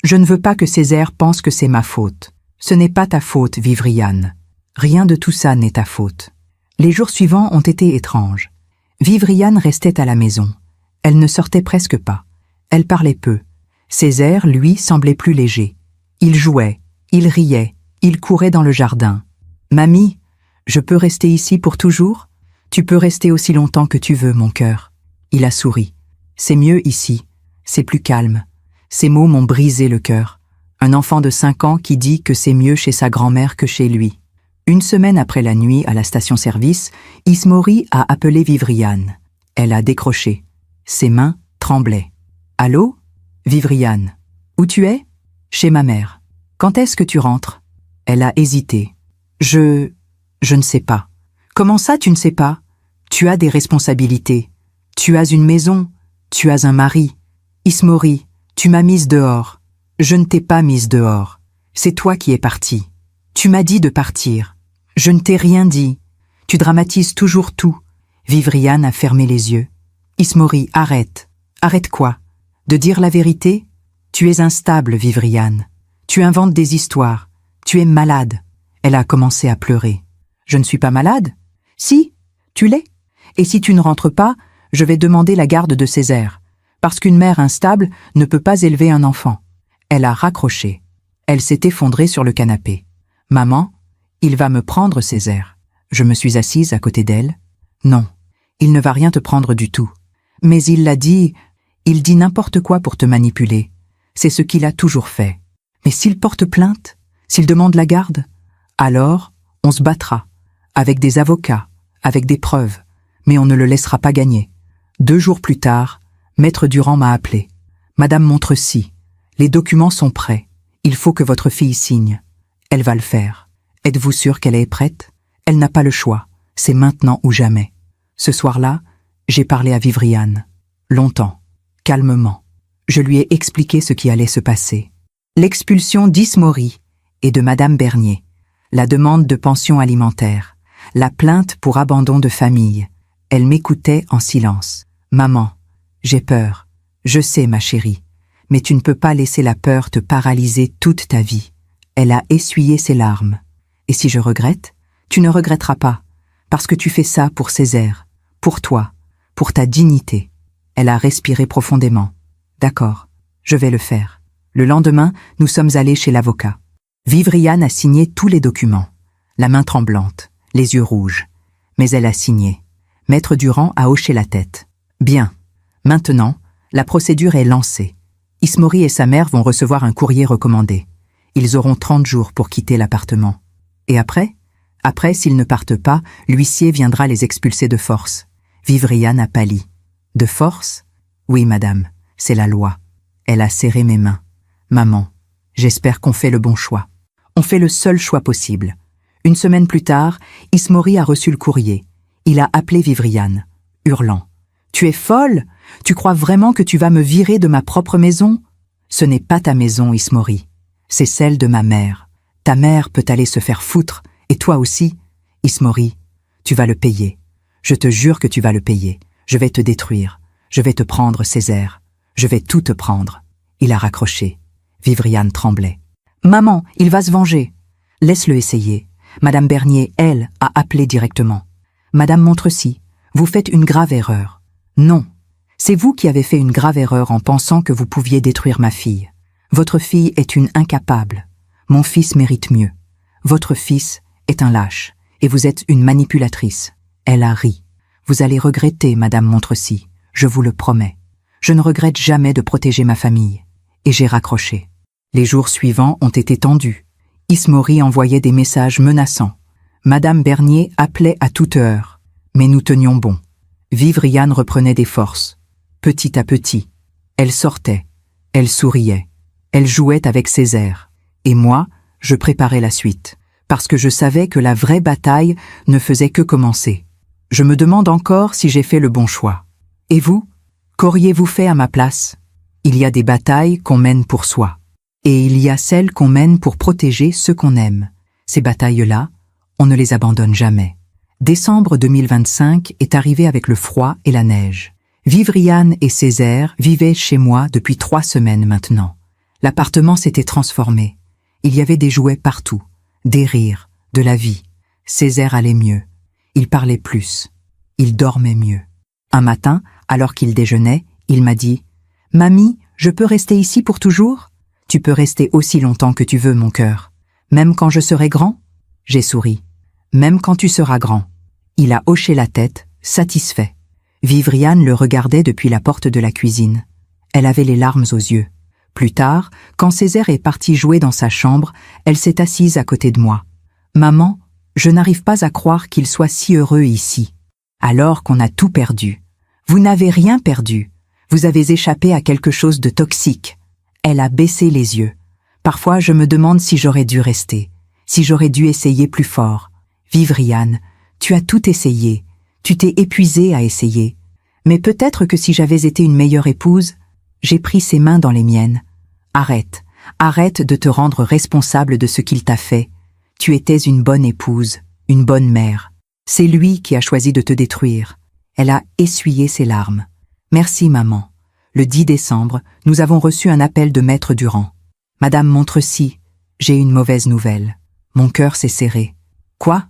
Je ne veux pas que Césaire pense que c'est ma faute. Ce n'est pas ta faute, Vivriane. Rien de tout ça n'est ta faute. Les jours suivants ont été étranges. Vivriane restait à la maison. Elle ne sortait presque pas. Elle parlait peu. Césaire, lui, semblait plus léger. Il jouait, il riait, il courait dans le jardin. « Mamie, je peux rester ici pour toujours? Tu peux rester aussi longtemps que tu veux, mon cœur. » Il a souri. « C'est mieux ici. C'est plus calme. » Ces mots m'ont brisé le cœur. Un enfant de 5 ans qui dit que c'est mieux chez sa grand-mère que chez lui. Une semaine après la nuit à la station-service, Ismori a appelé Vivriane. Elle a décroché. Ses mains tremblaient. « Allô? Vivriane. Où tu es? Chez ma mère. Quand est-ce que tu rentres? » Elle a hésité. Je ne sais pas. Comment ça tu ne sais pas? Tu as des responsabilités. Tu as une maison. Tu as un mari. Ismori, tu m'as mise dehors. Je ne t'ai pas mise dehors. C'est toi qui es parti. Tu m'as dit de partir. Je ne t'ai rien dit. Tu dramatises toujours tout. Vivriane a fermé les yeux. Ismori, arrête. Arrête quoi? De dire la vérité? Tu es instable, Vivriane. Tu inventes des histoires. Tu es malade. Elle a commencé à pleurer. Je ne suis pas malade? Si, tu l'es. Et si tu ne rentres pas, je vais demander la garde de Césaire. Parce qu'une mère instable ne peut pas élever un enfant. Elle a raccroché. Elle s'est effondrée sur le canapé. Maman, il va me prendre Césaire. Je me suis assise à côté d'elle. Non, il ne va rien te prendre du tout. Mais il l'a dit, il dit n'importe quoi pour te manipuler. C'est ce qu'il a toujours fait. Mais s'il porte plainte, s'il demande la garde, alors on se battra, avec des avocats, avec des preuves, mais on ne le laissera pas gagner. 2 jours plus tard, Maître Durand m'a appelé. Madame Montrecy, les documents sont prêts. Il faut que votre fille signe. Elle va le faire. Êtes-vous sûre qu'elle est prête? Elle n'a pas le choix. C'est maintenant ou jamais. Ce soir-là, j'ai parlé à Vivriane. Longtemps, calmement. Je lui ai expliqué ce qui allait se passer. L'expulsion d'Ismori et de Madame Bernier. La demande de pension alimentaire. La plainte pour abandon de famille. Elle m'écoutait en silence. Maman, j'ai peur. Je sais, ma chérie. Mais tu ne peux pas laisser la peur te paralyser toute ta vie. Elle a essuyé ses larmes. Et si je regrette, tu ne regretteras pas. Parce que tu fais ça pour Césaire. Pour toi. Pour ta dignité. Elle a respiré profondément. D'accord, je vais le faire. Le lendemain, nous sommes allés chez l'avocat. Vivriane a signé tous les documents. La main tremblante, les yeux rouges. Mais elle a signé. Maître Durand a hoché la tête. Bien. Maintenant, la procédure est lancée. Ismori et sa mère vont recevoir un courrier recommandé. Ils auront 30 jours pour quitter l'appartement. Et après? Après, s'ils ne partent pas, l'huissier viendra les expulser de force. Vivriane a pâli. De force? Oui, madame, c'est la loi. Elle a serré mes mains. Maman, j'espère qu'on fait le bon choix. On fait le seul choix possible. Une semaine plus tard, Ismori a reçu le courrier. Il a appelé Vivriane, hurlant. « Tu es folle? Tu crois vraiment que tu vas me virer de ma propre maison? Ce n'est pas ta maison, Ismori. C'est celle de ma mère. Ta mère peut aller se faire foutre, et toi aussi. Ismori, tu vas le payer. Je te jure que tu vas le payer. Je vais te détruire. Je vais te prendre, Césaire. Je vais tout te prendre. » Il a raccroché. Vivriane tremblait. « Maman, il va se venger. » « Laisse-le essayer. » Madame Bernier, elle, a appelé directement. « Madame Montrecy, vous faites une grave erreur. » « Non, c'est vous qui avez fait une grave erreur en pensant que vous pouviez détruire ma fille. Votre fille est une incapable. Mon fils mérite mieux. Votre fils est un lâche, et vous êtes une manipulatrice. » Elle a ri. « Vous allez regretter, Madame Montrecy, je vous le promets. Je ne regrette jamais de protéger ma famille. » Et j'ai raccroché. Les jours suivants ont été tendus. Ismori envoyait des messages menaçants. Madame Bernier appelait à toute heure. Mais nous tenions bon. Vivriane reprenait des forces. Petit à petit. Elle sortait. Elle souriait. Elle jouait avec Césaire. Et moi, je préparais la suite. Parce que je savais que la vraie bataille ne faisait que commencer. Je me demande encore si j'ai fait le bon choix. Et vous? Qu'auriez-vous fait à ma place? Il y a des batailles qu'on mène pour soi. Et il y a celles qu'on mène pour protéger ceux qu'on aime. Ces batailles-là, on ne les abandonne jamais. Décembre 2025 est arrivé avec le froid et la neige. Vivriane et Césaire vivaient chez moi depuis 3 semaines maintenant. L'appartement s'était transformé. Il y avait des jouets partout, des rires, de la vie. Césaire allait mieux. Il parlait plus. Il dormait mieux. Un matin, alors qu'il déjeunait, il m'a dit « Mamie, je peux rester ici pour toujours ?»« Tu peux rester aussi longtemps que tu veux, mon cœur. Même quand je serai grand ?» J'ai souri. « Même quand tu seras grand. » Il a hoché la tête, satisfait. Vivriane le regardait depuis la porte de la cuisine. Elle avait les larmes aux yeux. Plus tard, quand Césaire est parti jouer dans sa chambre, elle s'est assise à côté de moi. « Maman, je n'arrive pas à croire qu'il soit si heureux ici. Alors qu'on a tout perdu. Vous n'avez rien perdu. Vous avez échappé à quelque chose de toxique. » Elle a baissé les yeux. Parfois, je me demande si j'aurais dû rester, si j'aurais dû essayer plus fort. Vivriane, tu as tout essayé. Tu t'es épuisée à essayer. Mais peut-être que si j'avais été une meilleure épouse, j'ai pris ses mains dans les miennes. Arrête, arrête de te rendre responsable de ce qu'il t'a fait. Tu étais une bonne épouse, une bonne mère. C'est lui qui a choisi de te détruire. Elle a essuyé ses larmes. Merci, maman. Le 10 décembre, nous avons reçu un appel de Maître Durand. Madame Montrecy, j'ai une mauvaise nouvelle. Mon cœur s'est serré. Quoi?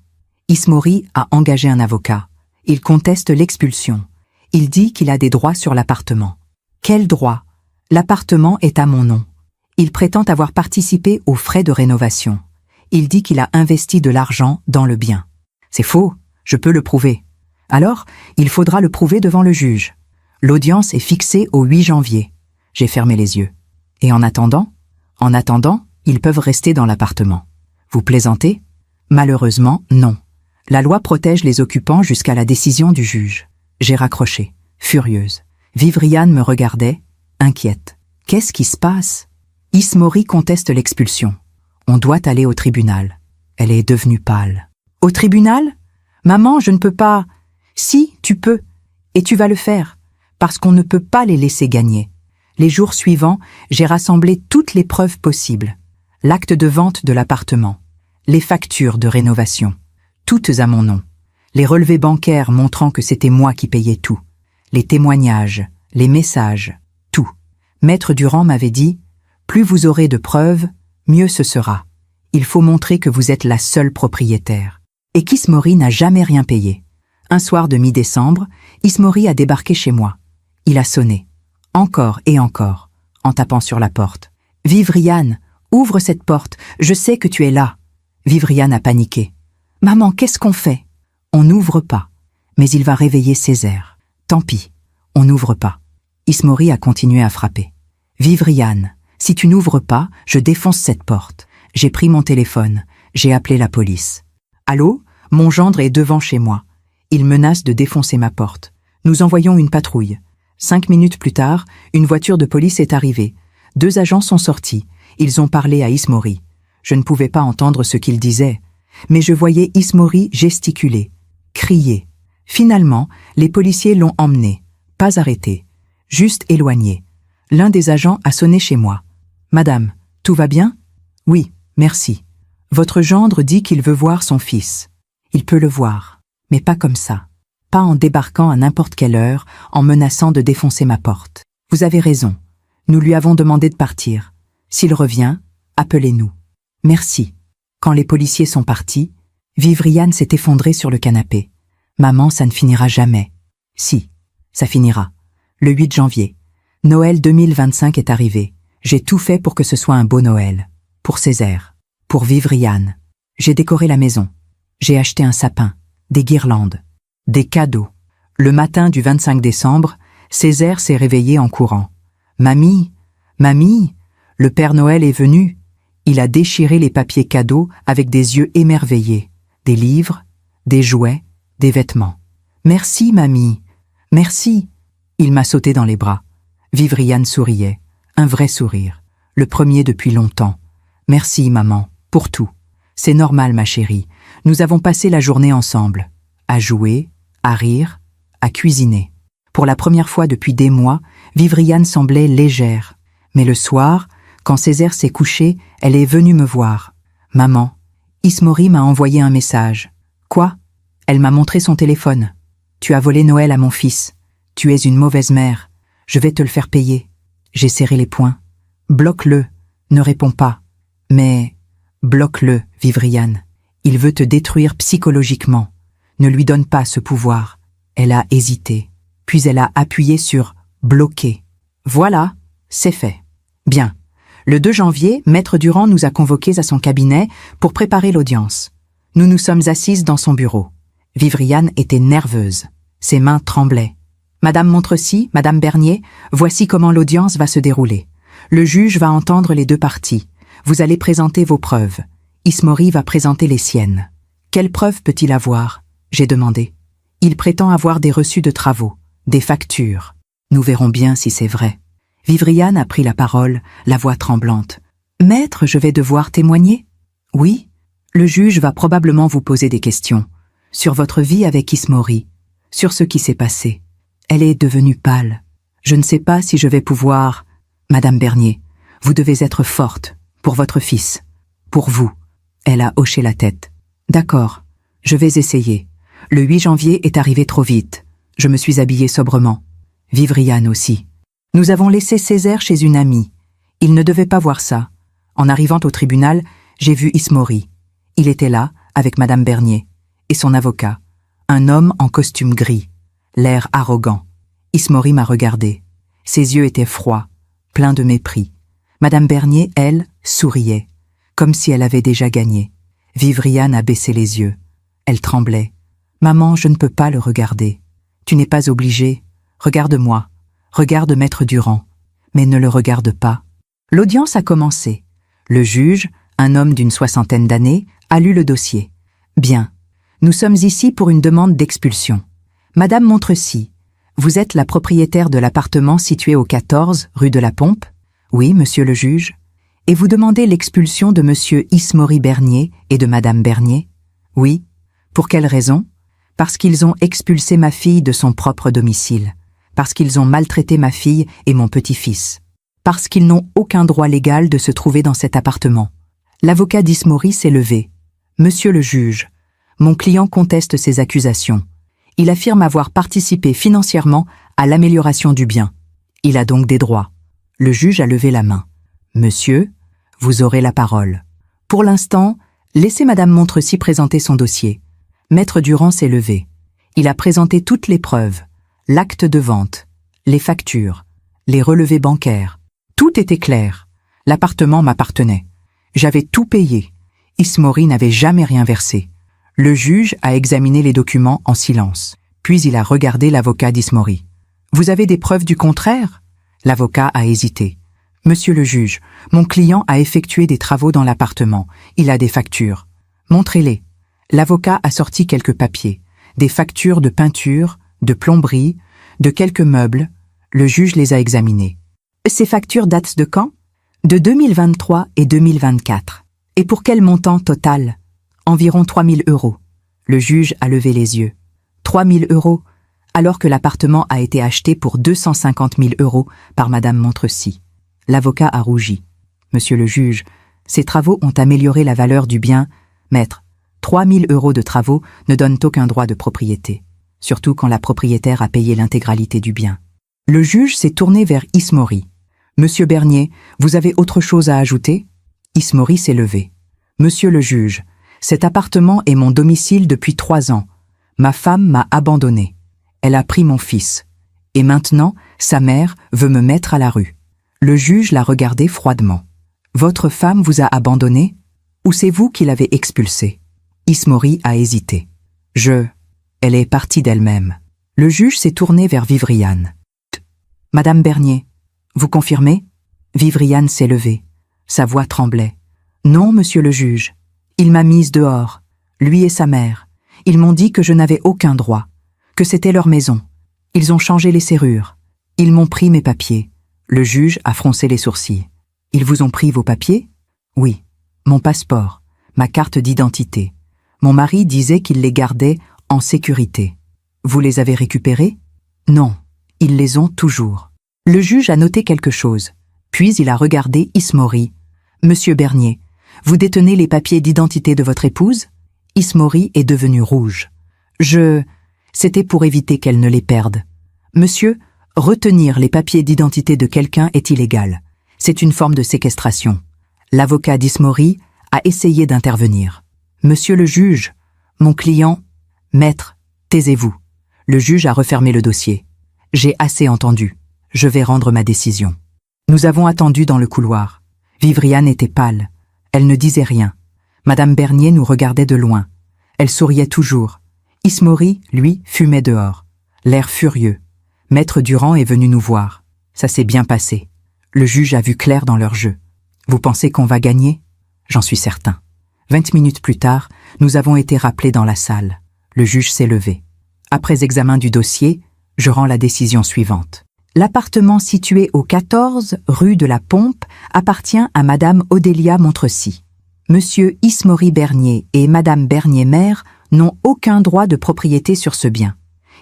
Ismori a engagé un avocat. Il conteste l'expulsion. Il dit qu'il a des droits sur l'appartement. Quels droits? L'appartement est à mon nom. Il prétend avoir participé aux frais de rénovation. Il dit qu'il a investi de l'argent dans le bien. C'est faux, je peux le prouver. Alors, il faudra le prouver devant le juge. L'audience est fixée au 8 janvier. J'ai fermé les yeux. Et en attendant, ils peuvent rester dans l'appartement. Vous plaisantez? Malheureusement, non. La loi protège les occupants jusqu'à la décision du juge. J'ai raccroché, furieuse. Vivriane me regardait, inquiète. Qu'est-ce qui se passe? Ismori conteste l'expulsion. On doit aller au tribunal. Elle est devenue pâle. Au tribunal? Maman, je ne peux pas. Si, tu peux. Et tu vas le faire. Parce qu'on ne peut pas les laisser gagner. Les jours suivants, j'ai rassemblé toutes les preuves possibles. L'acte de vente de l'appartement. Les factures de rénovation. Toutes à mon nom. Les relevés bancaires montrant que c'était moi qui payais tout. Les témoignages, les messages, tout. Maître Durand m'avait dit « Plus vous aurez de preuves, mieux ce sera. Il faut montrer que vous êtes la seule propriétaire. » Et qu'Ismori n'a jamais rien payé. Un soir de mi-décembre, Ismori a débarqué chez moi. Il a sonné. Encore et encore, en tapant sur la porte. « Vivriane, ouvre cette porte, je sais que tu es là. » Vivriane a paniqué. « Maman, qu'est-ce qu'on fait ?» On n'ouvre pas. Mais il va réveiller Césaire. Tant pis, on n'ouvre pas. Ismori a continué à frapper. « Vivriane, si tu n'ouvres pas, je défonce cette porte. » J'ai pris mon téléphone. J'ai appelé la police. « Allô, mon gendre est devant chez moi. Il menace de défoncer ma porte. Nous envoyons une patrouille. 5 minutes plus tard, une voiture de police est arrivée. 2 agents sont sortis. Ils ont parlé à Ismori. Je ne pouvais pas entendre ce qu'il disait, mais je voyais Ismori gesticuler, crier. Finalement, les policiers l'ont emmené, pas arrêté, juste éloigné. L'un des agents a sonné chez moi. « Madame, tout va bien ?»« Oui, merci. Votre gendre dit qu'il veut voir son fils. Il peut le voir, mais pas comme ça. Pas en débarquant à n'importe quelle heure, en menaçant de défoncer ma porte. Vous avez raison. Nous lui avons demandé de partir. S'il revient, appelez-nous. Merci. » Quand les policiers sont partis, Vivriane s'est effondrée sur le canapé. « Maman, ça ne finira jamais. » « Si, ça finira. Le 8 janvier. Noël 2025 est arrivé. J'ai tout fait pour que ce soit un beau Noël. Pour Césaire. Pour Vivriane. J'ai décoré la maison. J'ai acheté un sapin, des guirlandes, des cadeaux. Le matin du 25 décembre, Césaire s'est réveillé en courant. « Mamie, mamie, le Père Noël est venu. » Il a déchiré les papiers cadeaux avec des yeux émerveillés. Des livres, des jouets, des vêtements. « Merci, mamie. Merci. » Il m'a sauté dans les bras. Vivriane souriait. Un vrai sourire. Le premier depuis longtemps. « Merci, maman, pour tout. C'est normal, ma chérie. Nous avons passé la journée ensemble. À jouer, à rire, à cuisiner. Pour la première fois depuis des mois, Vivriane semblait légère. Mais le soir, quand Césaire s'est couché, elle est venue me voir. « Maman, Ismori m'a envoyé un message. »« Quoi ?» Elle m'a montré son téléphone. Tu as volé Noël à mon fils. Tu es une mauvaise mère. Je vais te le faire payer. J'ai serré les poings. Bloque-le. Ne réponds pas. Mais bloque-le, Vivrian. Il veut te détruire psychologiquement. Ne lui donne pas ce pouvoir. Elle a hésité. Puis elle a appuyé sur « bloquer ». Voilà, c'est fait. Bien. Le 2 janvier, Maître Durand nous a convoqués à son cabinet pour préparer l'audience. Nous nous sommes assises dans son bureau. Vivrian était nerveuse. Ses mains tremblaient. « Madame Montrecy, Madame Bernier, voici comment l'audience va se dérouler. Le juge va entendre les 2 parties. Vous allez présenter vos preuves. Ismori va présenter les siennes. Quelles preuves peut-il avoir ? J'ai demandé. Il prétend avoir des reçus de travaux, des factures. Nous verrons bien si c'est vrai. Vivrian a pris la parole, la voix tremblante. « Maître, je vais devoir témoigner ? » « Oui. Le juge va probablement vous poser des questions. Sur votre vie avec Ismori. Sur ce qui s'est passé. Elle est devenue pâle. Je ne sais pas si je vais pouvoir... Madame Bernier, vous devez être forte. Pour votre fils. Pour vous. » Elle a hoché la tête. « D'accord. Je vais essayer. Le 8 janvier est arrivé trop vite. Je me suis habillée sobrement. Vivrian aussi. Nous avons laissé Césaire chez une amie. Il ne devait pas voir ça. En arrivant au tribunal, j'ai vu Ismori. Il était là, avec Madame Bernier, et son avocat. Un homme en costume gris, l'air arrogant. Ismori m'a regardé. Ses yeux étaient froids, pleins de mépris. Madame Bernier, elle, souriait, comme si elle avait déjà gagné. Vivrian a baissé les yeux. Elle tremblait. « Maman, je ne peux pas le regarder. Tu n'es pas obligée. Regarde-moi. Regarde Maître Durand. Mais ne le regarde pas. » L'audience a commencé. Le juge, un homme d'une 60aine d'années, a lu le dossier. « Bien. Nous sommes ici pour une demande d'expulsion. Madame Montrecy, vous êtes la propriétaire de l'appartement situé au 14 rue de la Pompe ? Oui, monsieur le juge. Et vous demandez l'expulsion de monsieur Ismori Bernier et de madame Bernier ? Oui. Pour quelle raison ? Parce qu'ils ont expulsé ma fille de son propre domicile. Parce qu'ils ont maltraité ma fille et mon petit-fils. Parce qu'ils n'ont aucun droit légal de se trouver dans cet appartement. L'avocat d'Ismori s'est levé. Monsieur le juge, mon client conteste ces accusations. Il affirme avoir participé financièrement à l'amélioration du bien. Il a donc des droits. Le juge a levé la main. Monsieur, vous aurez la parole. Pour l'instant, laissez madame Montrecy présenter son dossier. Maître Durand s'est levé. Il a présenté toutes les preuves, l'acte de vente, les factures, les relevés bancaires. Tout était clair. L'appartement m'appartenait. J'avais tout payé. Ismori n'avait jamais rien versé. Le juge a examiné les documents en silence. Puis il a regardé l'avocat d'Ismori. « Vous avez des preuves du contraire ?» L'avocat a hésité. « Monsieur le juge, mon client a effectué des travaux dans l'appartement. Il a des factures. Montrez-les. » L'avocat a sorti quelques papiers, des factures de peinture, de plomberie, de quelques meubles. Le juge les a examinées. « Ces factures datent de quand ? » De 2023 et 2024. Et pour quel montant total ? Environ 3 000 €. Le juge a levé les yeux. 3 000 €, alors que l'appartement a été acheté pour 250 000 € par madame Montrecy. L'avocat a rougi. Monsieur le juge, ces travaux ont amélioré la valeur du bien. Maître, 3 000 € de travaux ne donnent aucun droit de propriété, surtout quand la propriétaire a payé l'intégralité du bien. Le juge s'est tourné vers Ismori. Monsieur Bernier, vous avez autre chose à ajouter ? Ismori s'est levé. Monsieur le juge, cet appartement est mon domicile depuis 3 ans. Ma femme m'a abandonné. Elle a pris mon fils. Et maintenant, sa mère veut me mettre à la rue. Le juge l'a regardé froidement. Votre femme vous a abandonné ? Ou c'est vous qui l'avez expulsée ? Ismori a hésité. Elle est partie d'elle-même. Le juge s'est tourné vers Vivrian. Madame Bernier, vous confirmez ? Vivrian s'est levé. Sa voix tremblait. Non, monsieur le juge. Il m'a mise dehors, lui et sa mère. Ils m'ont dit que je n'avais aucun droit, que c'était leur maison. Ils ont changé les serrures. Ils m'ont pris mes papiers. Le juge a froncé les sourcils. Ils vous ont pris vos papiers ? Oui. Mon passeport, ma carte d'identité. Mon mari disait qu'il les gardait en sécurité. Vous les avez récupérés ? Non. Ils les ont toujours. Le juge a noté quelque chose. Puis il a regardé Ismori. Monsieur Bernier, vous détenez les papiers d'identité de votre épouse ? Ismori est devenu rouge. C'était pour éviter qu'elle ne les perde. Monsieur, retenir les papiers d'identité de quelqu'un est illégal. C'est une forme de séquestration. L'avocat d'Ismori a essayé d'intervenir. Monsieur le juge, mon client... Maître, taisez-vous. Le juge a refermé le dossier. J'ai assez entendu. Je vais rendre ma décision. Nous avons attendu dans le couloir. Vivriane était pâle. Elle ne disait rien. Madame Bernier nous regardait de loin. Elle souriait toujours. Ismori, lui, fumait dehors. L'air furieux. Maître Durand est venu nous voir. Ça s'est bien passé. Le juge a vu clair dans leur jeu. Vous pensez qu'on va gagner? J'en suis certain. 20 minutes plus tard, nous avons été rappelés dans la salle. Le juge s'est levé. Après examen du dossier, je rends la décision suivante. L'appartement situé au 14 rue de la Pompe appartient à Madame Odélia Montrecy. Monsieur Ismori Bernier et Madame Bernier-Mère n'ont aucun droit de propriété sur ce bien.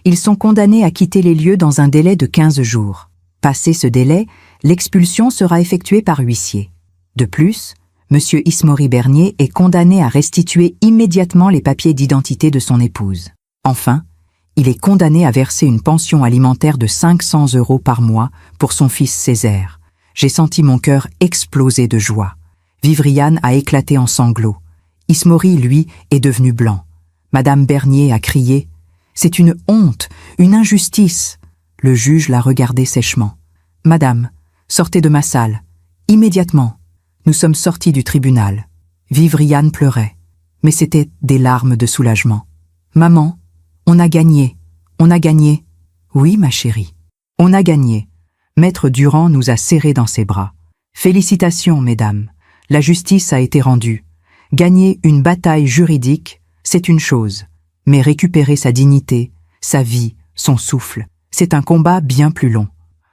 Ils sont condamnés à quitter les lieux dans un délai de 15 jours. Passé ce délai, l'expulsion sera effectuée par huissier. De plus, Monsieur Ismori Bernier est condamné à restituer immédiatement les papiers d'identité de son épouse. Enfin, il est condamné à verser une pension alimentaire de 500 € par mois pour son fils Césaire. J'ai senti mon cœur exploser de joie. Vivriane a éclaté en sanglots. Ismori, lui, est devenu blanc. Madame Bernier a crié « C'est une honte, une injustice !» Le juge l'a regardé sèchement. « Madame, sortez de ma salle, immédiatement !» Nous sommes sortis du tribunal. Vivriane pleurait, mais c'était des larmes de soulagement. « Maman, on a gagné, on a gagné. »« Oui, ma chérie, on a gagné. » Maître Durand nous a serrés dans ses bras. « Félicitations, mesdames, la justice a été rendue. Gagner une bataille juridique, c'est une chose, mais récupérer sa dignité, sa vie, son souffle, c'est un combat bien plus long. »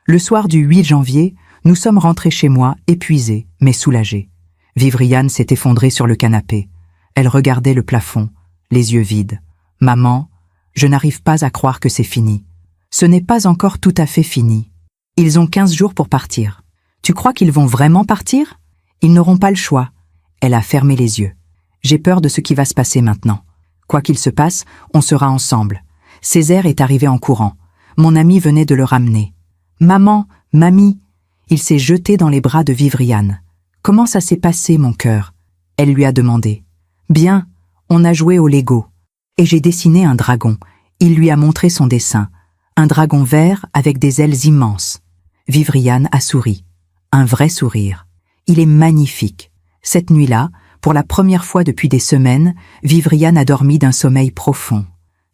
Le soir du 8 janvier, nous sommes rentrés chez moi, épuisés, mais soulagés. Vivriane s'est effondrée sur le canapé. Elle regardait le plafond, les yeux vides. « Maman, je n'arrive pas à croire que c'est fini. Ce n'est pas encore tout à fait fini. Ils ont 15 jours pour partir. Tu crois qu'ils vont vraiment partir? Ils n'auront pas le choix. » Elle a fermé les yeux. J'ai peur de ce qui va se passer maintenant. Quoi qu'il se passe, on sera ensemble. Césaire est arrivé en courant. Mon ami venait de le ramener. « Maman, mamie !» Il s'est jeté dans les bras de Vivriane. « Comment ça s'est passé, mon cœur ?» Elle lui a demandé. « Bien, on a joué au Lego. Et j'ai dessiné un dragon. » Il lui a montré son dessin. Un dragon vert avec des ailes immenses. Vivriane a souri. Un vrai sourire. Il est magnifique. Cette nuit-là, pour la première fois depuis des semaines, Vivriane a dormi d'un sommeil profond.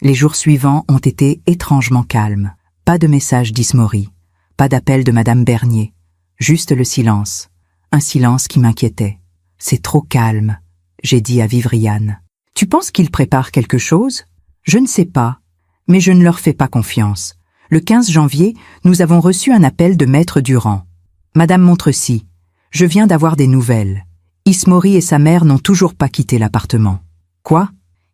Les jours suivants ont été étrangement calmes. Pas de message d'Ismori. Pas d'appel de Madame Bernier. Juste le silence. Un silence qui m'inquiétait. « C'est trop calme », j'ai dit à Vivriane. « Tu penses qu'ils préparent quelque chose ? Je ne sais pas. Mais je ne leur fais pas confiance. Le 15 janvier, nous avons reçu un appel de Maître Durand. « Madame Montrecy, je viens d'avoir des nouvelles. Ismori et sa mère n'ont toujours pas quitté l'appartement. »« Quoi ?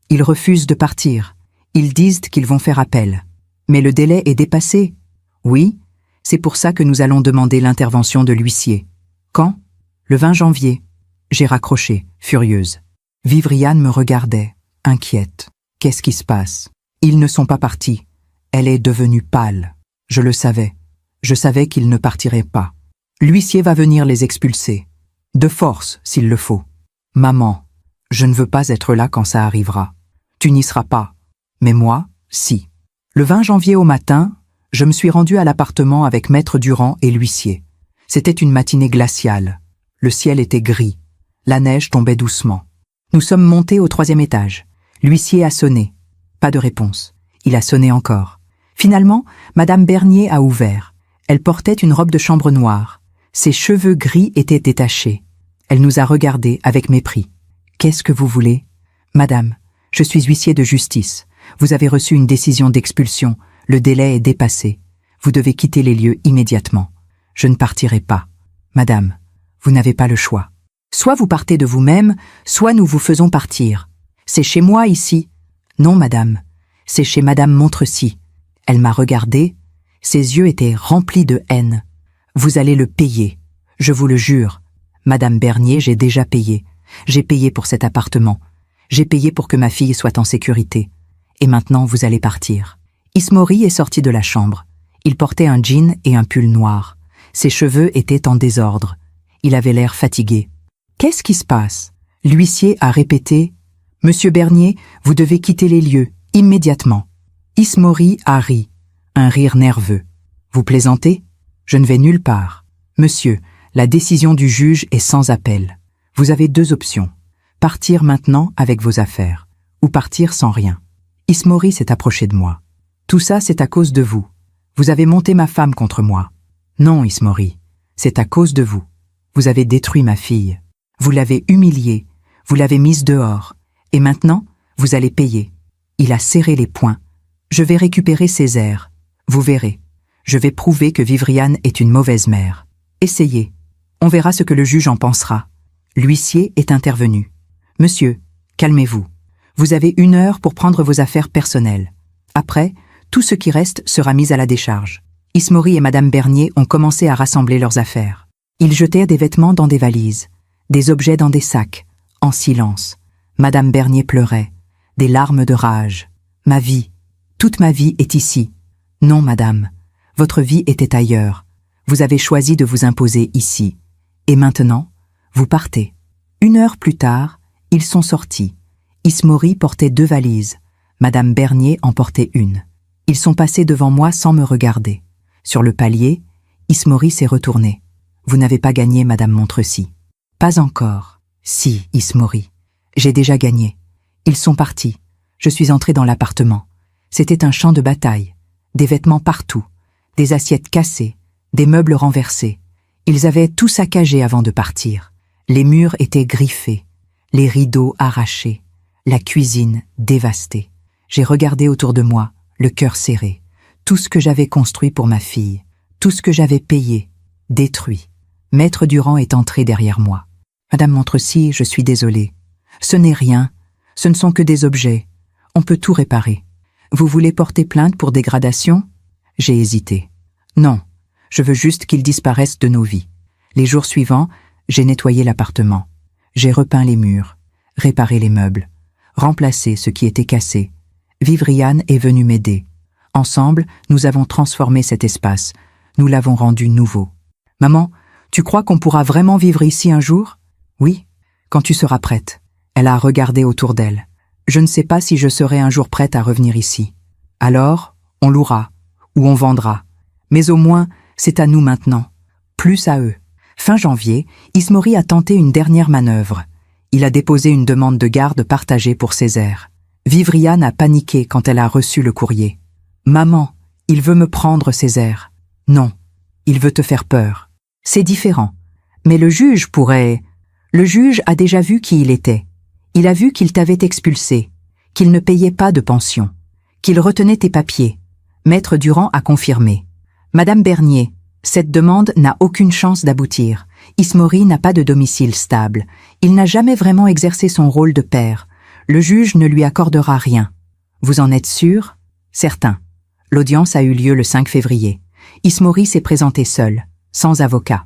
Ils refusent de partir. Ils disent qu'ils vont faire appel. Mais le délai est dépassé. »« Oui, c'est pour ça que nous allons demander l'intervention de l'huissier. »« Quand ? » ?»« Le 20 janvier. » J'ai raccroché, furieuse. Vivriane me regardait, inquiète. « Qu'est-ce qui se passe ? » « Ils ne sont pas partis. » Elle est devenue pâle. Je le savais. Je savais qu'ils ne partiraient pas. L'huissier va venir les expulser. De force, s'il le faut. « Maman, je ne veux pas être là quand ça arrivera. Tu n'y seras pas. Mais moi, si. » Le 20 janvier au matin, je me suis rendu à l'appartement avec Maître Durand et l'huissier. C'était une matinée glaciale. Le ciel était gris. La neige tombait doucement. Nous sommes montés au 3e étage. L'huissier a sonné. Pas de réponse. Il a sonné encore. Finalement, Madame Bernier a ouvert. Elle portait une robe de chambre noire. Ses cheveux gris étaient détachés. Elle nous a regardés avec mépris. « Qu'est-ce que vous voulez ? » ?»« Madame, je suis huissier de justice. Vous avez reçu une décision d'expulsion. Le délai est dépassé. Vous devez quitter les lieux immédiatement. Je ne partirai pas. Madame, vous n'avez pas le choix. Soit vous partez de vous-même, soit nous vous faisons partir. C'est chez moi ici. » « Non, madame, c'est chez Madame Montrecy. » Elle m'a regardée. Ses yeux étaient remplis de haine. « Vous allez le payer, je vous le jure. Madame Bernier, j'ai déjà payé. J'ai payé pour cet appartement. J'ai payé pour que ma fille soit en sécurité. Et maintenant, vous allez partir. Ismori est sorti de la chambre. Il portait un jean et un pull noir. Ses cheveux étaient en désordre. Il avait l'air fatigué. Qu'est-ce qui se passe? L'huissier a répété « Monsieur Bernier, vous devez quitter les lieux, immédiatement. » Ismori a ri, un rire nerveux. « Vous plaisantez? Je ne vais nulle part. Monsieur, la décision du juge est sans appel. Vous avez deux options. Partir maintenant avec vos affaires, ou partir sans rien. » Ismori s'est approché de moi. « Tout ça, c'est à cause de vous. Vous avez monté ma femme contre moi. » « Non, Ismori, c'est à cause de vous. Vous avez détruit ma fille. Vous l'avez humiliée, vous l'avez mise dehors. Et maintenant, vous allez payer. » Il a serré les poings. « Je vais récupérer Césaire. Vous verrez. Je vais prouver que Vivriane est une mauvaise mère. Essayez. On verra ce que le juge en pensera. » L'huissier est intervenu. « Monsieur, calmez-vous. Vous avez 1 heure pour prendre vos affaires personnelles. Après, tout ce qui reste sera mis à la décharge. » Ismori et Madame Bernier ont commencé à rassembler leurs affaires. Ils jetèrent des vêtements dans des valises, des objets dans des sacs, en silence. Madame Bernier pleurait, des larmes de rage. « Ma vie, toute ma vie est ici. »« Non, madame, votre vie était ailleurs. Vous avez choisi de vous imposer ici. Et maintenant, vous partez. » 1 heure plus tard, ils sont sortis. Ismori portait 2 valises. Madame Bernier en portait 1. Ils sont passés devant moi sans me regarder. Sur le palier, Ismori s'est retourné. « Vous n'avez pas gagné, Madame Montrecy. »« Pas encore. »« Si, Ismori. J'ai déjà gagné. Ils sont partis. Je suis entré dans l'appartement. C'était un champ de bataille. Des vêtements partout. Des assiettes cassées. Des meubles renversés. Ils avaient tout saccagé avant de partir. Les murs étaient griffés. Les rideaux arrachés. La cuisine dévastée. J'ai regardé autour de moi, le cœur serré. Tout ce que j'avais construit pour ma fille, tout ce que j'avais payé, détruit. Maître Durand est entré derrière moi. « Madame Montrecy, je suis désolée. Ce n'est rien. Ce ne sont que des objets. On peut tout réparer. Vous voulez porter plainte pour dégradation ?» J'ai hésité. « Non, je veux juste qu'ils disparaissent de nos vies. » Les jours suivants, j'ai nettoyé l'appartement. J'ai repeint les murs, réparé les meubles, remplacé ce qui était cassé. Vivriane est venue m'aider. Ensemble, nous avons transformé cet espace. Nous l'avons rendu nouveau. « Maman, tu crois qu'on pourra vraiment vivre ici un jour ?»« Oui, quand tu seras prête. » Elle a regardé autour d'elle. « Je ne sais pas si je serai un jour prête à revenir ici. Alors, on louera, ou on vendra. Mais au moins, c'est à nous maintenant. Plus à eux. » Fin janvier, Ismori a tenté une dernière manœuvre. Il a déposé une demande de garde partagée pour Césaire. Vivriane a paniqué quand elle a reçu le courrier. « Maman, il veut me prendre, Césaire. »« Non, il veut te faire peur. » C'est différent. Mais le juge pourrait... Le juge a déjà vu qui il était. Il a vu qu'il t'avait expulsé, qu'il ne payait pas de pension, qu'il retenait tes papiers. Maître Durand a confirmé. « Madame Bernier, cette demande n'a aucune chance d'aboutir. Ismori n'a pas de domicile stable. Il n'a jamais vraiment exercé son rôle de père. Le juge ne lui accordera rien. Vous en êtes sûr ? Certain. L'audience a eu lieu le 5 février. Ismori s'est présenté seul, sans avocat.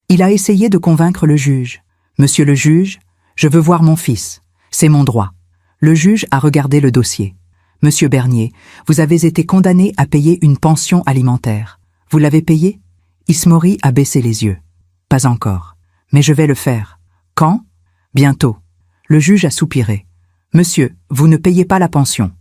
Il a essayé de convaincre le juge. « Monsieur le juge, je veux voir mon fils. C'est mon droit. » Le juge a regardé le dossier. « Monsieur Bernier, vous avez été condamné à payer une pension alimentaire. Vous l'avez payé ?» Ismori a baissé les yeux. « Pas encore. Mais je vais le faire. »« Quand ?»« Bientôt. » Le juge a soupiré. « Monsieur, vous ne payez pas la pension.